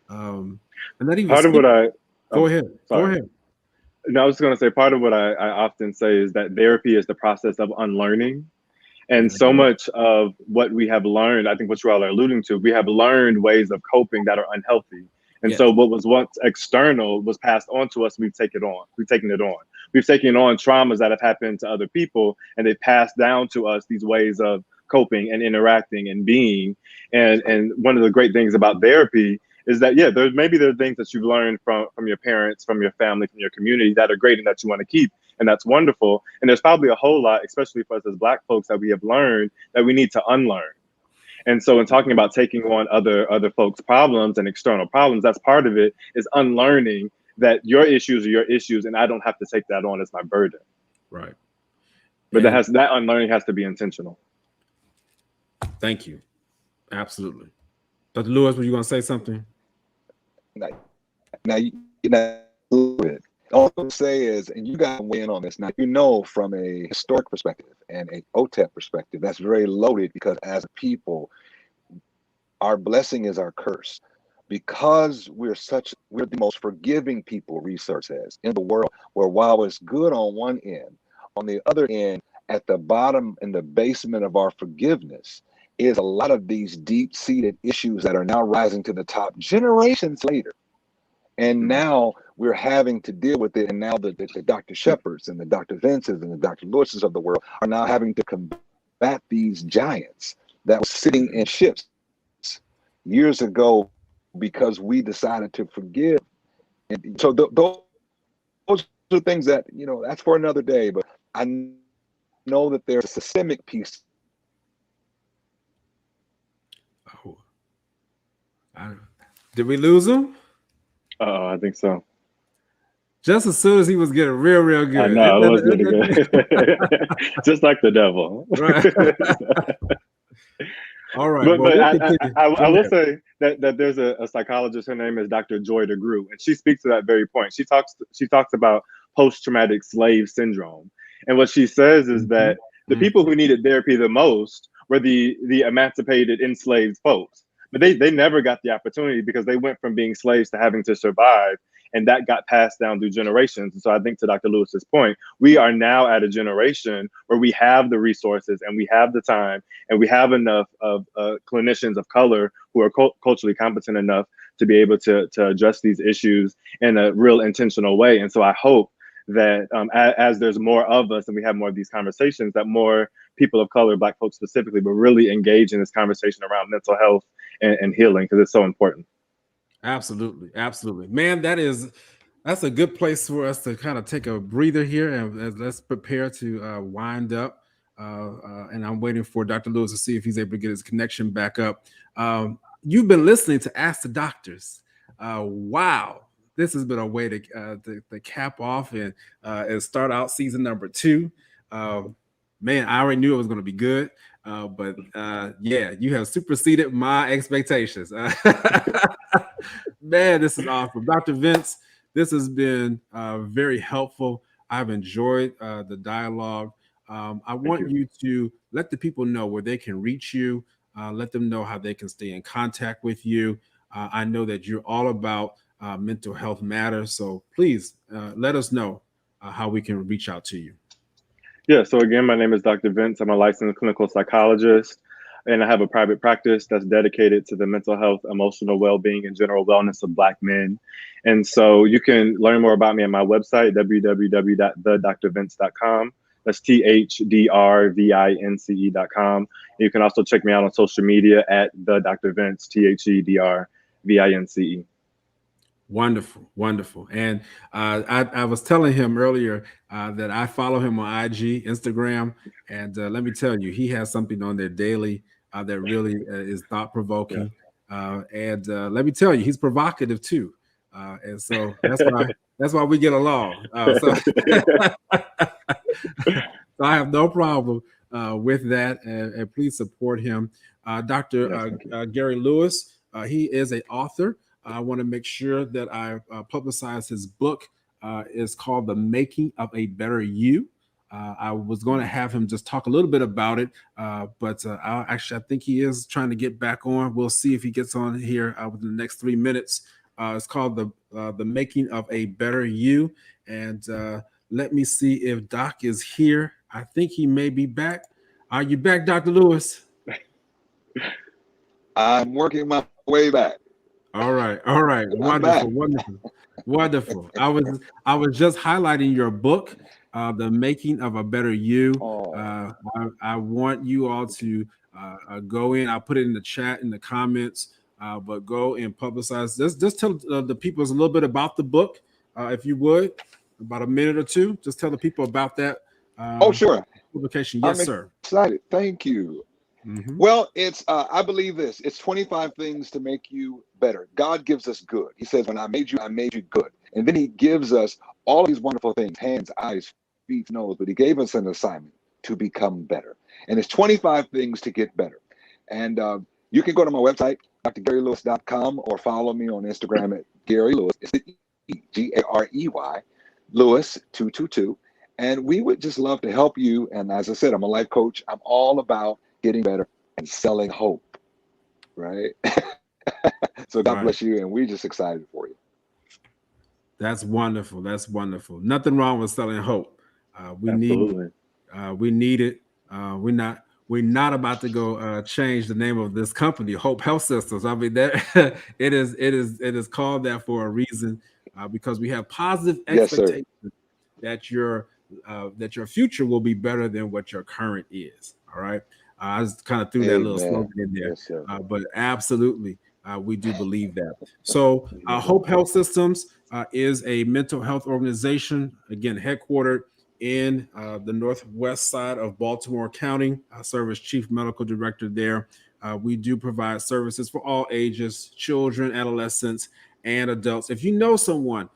Speaker 1: And that even
Speaker 2: part of what I
Speaker 1: go ahead.
Speaker 2: Sorry.
Speaker 1: Go ahead.
Speaker 2: No, I was going to say, part of what I often say is that therapy is the process of unlearning. And so much of what we have learned, I think what you all are alluding to, we have learned ways of coping that are unhealthy. And so what was once external was passed on to us. We've taken it on. We've taken on traumas that have happened to other people, and they've passed down to us these ways of coping and interacting and being. And one of the great things about therapy is that, there are things that you've learned from your parents, from your family, from your community that are great and that you want to keep. And that's wonderful. And there's probably a whole lot, especially for us as Black folks, that we have learned that we need to unlearn. And so in talking about taking on other folks' problems and external problems, that's part of it, is unlearning that your issues are your issues, and I don't have to take that on as my burden.
Speaker 1: Right.
Speaker 2: But that unlearning has to be intentional.
Speaker 1: Thank you. Absolutely. Dr. Lewis, were you going to say something?
Speaker 3: Now, all I'm say is, and you got to weigh in on this. Now, from a historic perspective and a OTEP perspective, that's very loaded, because as a people, our blessing is our curse. Because we're the most forgiving people, research says, in the world, where while it's good on one end, on the other end, at the bottom, in the basement of our forgiveness, is a lot of these deep-seated issues that are now rising to the top generations later. And now we're having to deal with it. And now the Dr. Shepherds and the Dr. Vinces and the Dr. Lewises of the world are now having to combat these giants that were sitting in ships years ago, because we decided to forgive. And so those are things that, that's for another day. But I know that there's a systemic piece.
Speaker 1: Did we lose him?
Speaker 2: I think so.
Speaker 1: Just as soon as he was getting real good.
Speaker 2: I know, it was really good. Just like the devil.
Speaker 1: Right. All right.
Speaker 2: But I will say that there's a psychologist, her name is Dr. Joy DeGruy, and she speaks to that very point. She talks about post-traumatic slave syndrome. And what she says is that The people who needed therapy the most were the emancipated, enslaved folks. But they never got the opportunity because they went from being slaves to having to survive. And that got passed down through generations. And so I think to Dr. Lewis's point, we are now at a generation where we have the resources and we have the time and we have enough of clinicians of color who are culturally competent enough to be able to address these issues in a real intentional way. And so I hope that as there's more of us and we have more of these conversations, that more people of color, Black folks specifically, will really engage in this conversation around mental health and healing, because it's so important.
Speaker 1: Absolutely. Absolutely. Man, that's a good place for us to kind of take a breather here, and let's prepare to wind up. And I'm waiting for Dr. Lewis to see if he's able to get his connection back up. You've been listening to Ask the Doctors. Wow. This has been a way to cap off and start out season number 2. Man, I already knew it was going to be good. But yeah, you have superseded my expectations. Man, this is awesome. Dr. Vince, this has been very helpful. I've enjoyed the dialogue. I want you to let the people know where they can reach you. Let them know how they can stay in contact with you. I know that you're all about mental health matters. So please let us know how we can reach out to you.
Speaker 2: Yeah, so again, my name is Dr. Vince. I'm a licensed clinical psychologist, and I have a private practice that's dedicated to the mental health, emotional well-being, and general wellness of Black men. And so you can learn more about me at my website, www.thedrvince.com. That's THEDRVINCE.com. You can also check me out on social media at the Dr. Vince, THEDRVINCE.
Speaker 1: Wonderful, wonderful. And I was telling him earlier that I follow him on IG, Instagram, and let me tell you, he has something on there daily that really is thought-provoking. And let me tell you, he's provocative too. And so that's why we get along. So I have no problem with that, and please support him. Dr. Gary Lewis, he is an author. I want to make sure that I publicize his book. It's called The Making of a Better You. I was going to have him just talk a little bit about it, but I think he is trying to get back on. We'll see if he gets on here within the next 3 minutes. It's called The Making of a Better You. And let me see if Doc is here. I think he may be back. Are you back, Dr. Lewis?
Speaker 3: I'm working my way back.
Speaker 1: All right. Wonderful. I was just highlighting your book, The Making of a Better You. I want you all to go in. I'll put it in the chat, in the comments, but go and publicize. Just tell the people a little bit about the book, if you would, about a minute or two. Just tell the people about that.
Speaker 3: Sure.
Speaker 1: Publication. Yes, sir.
Speaker 3: Excited. Thank you. Mm-hmm. Well, it's I believe this. It's 25 things to make you better. God gives us good. He says, when I made you good. And then he gives us all these wonderful things, hands, eyes, feet, nose, but he gave us an assignment to become better. And it's 25 things to get better. And you can go to my website, drgarylewis.com, or follow me on Instagram at Gary Lewis. It's Garey Lewis 222. And we would just love to help you. And as I said, I'm a life coach. I'm all about getting better and selling hope, right? So God bless you, and we're just excited for you.
Speaker 1: That's wonderful. That's wonderful. Nothing wrong with selling hope. We need it. We're not about to go change the name of this company, Hope Health Systems. I mean, that it is called that for a reason, because we have positive expectations that your future will be better than what your current is. All right. I just kind of threw that little slogan in there, but absolutely, we do believe that. So Hope Health Systems is a mental health organization, again, headquartered in the northwest side of Baltimore County. I serve as chief medical director there. We do provide services for all ages, children, adolescents, and adults. If you know someone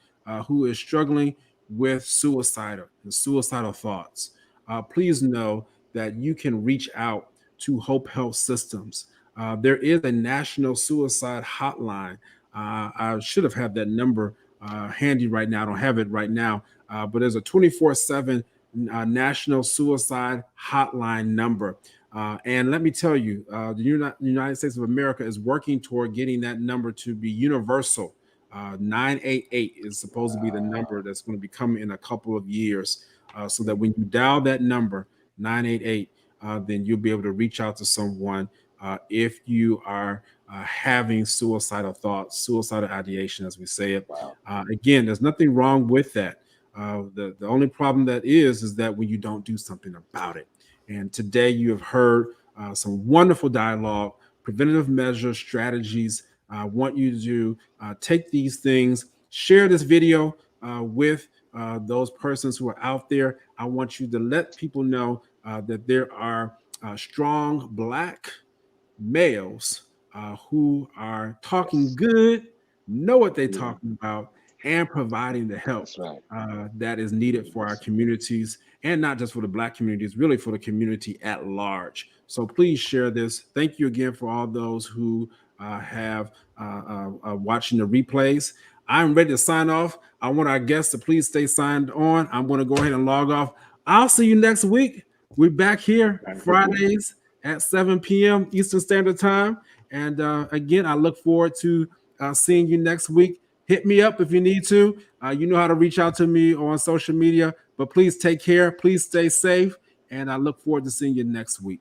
Speaker 1: who is struggling with suicidal thoughts, please know that you can reach out to Hope Health Systems. There is a national suicide hotline. I should have had that number handy right now. I don't have it right now, but there's a 24/7 National Suicide Hotline number. And let me tell you, the United States of America is working toward getting that number to be universal. 988 is supposed to be the number that's going to be coming in a couple of years, so that when you dial that number, 988, then you'll be able to reach out to someone if you are having suicidal thoughts, suicidal ideation, as we say it.
Speaker 3: Wow.
Speaker 1: Again, there's nothing wrong with that. The only problem that is that when you don't do something about it. And today you have heard some wonderful dialogue, preventative measures, strategies. I want you to take these things, share this video with those persons who are out there. I want you to let people know that there are strong Black males who are talking good, know what they're talking about, and providing the help that is needed for our communities, and not just for the Black communities, really for the community at large. So please share this. Thank you again for all those who have watching the replays. I'm ready to sign off. I want our guests to please stay signed on. I'm going to go ahead and log off. I'll see you next week. We're back here Fridays at 7 p.m. Eastern Standard Time. And again, I look forward to seeing you next week. Hit me up if you need to. You know how to reach out to me on social media. But please take care. Please stay safe. And I look forward to seeing you next week.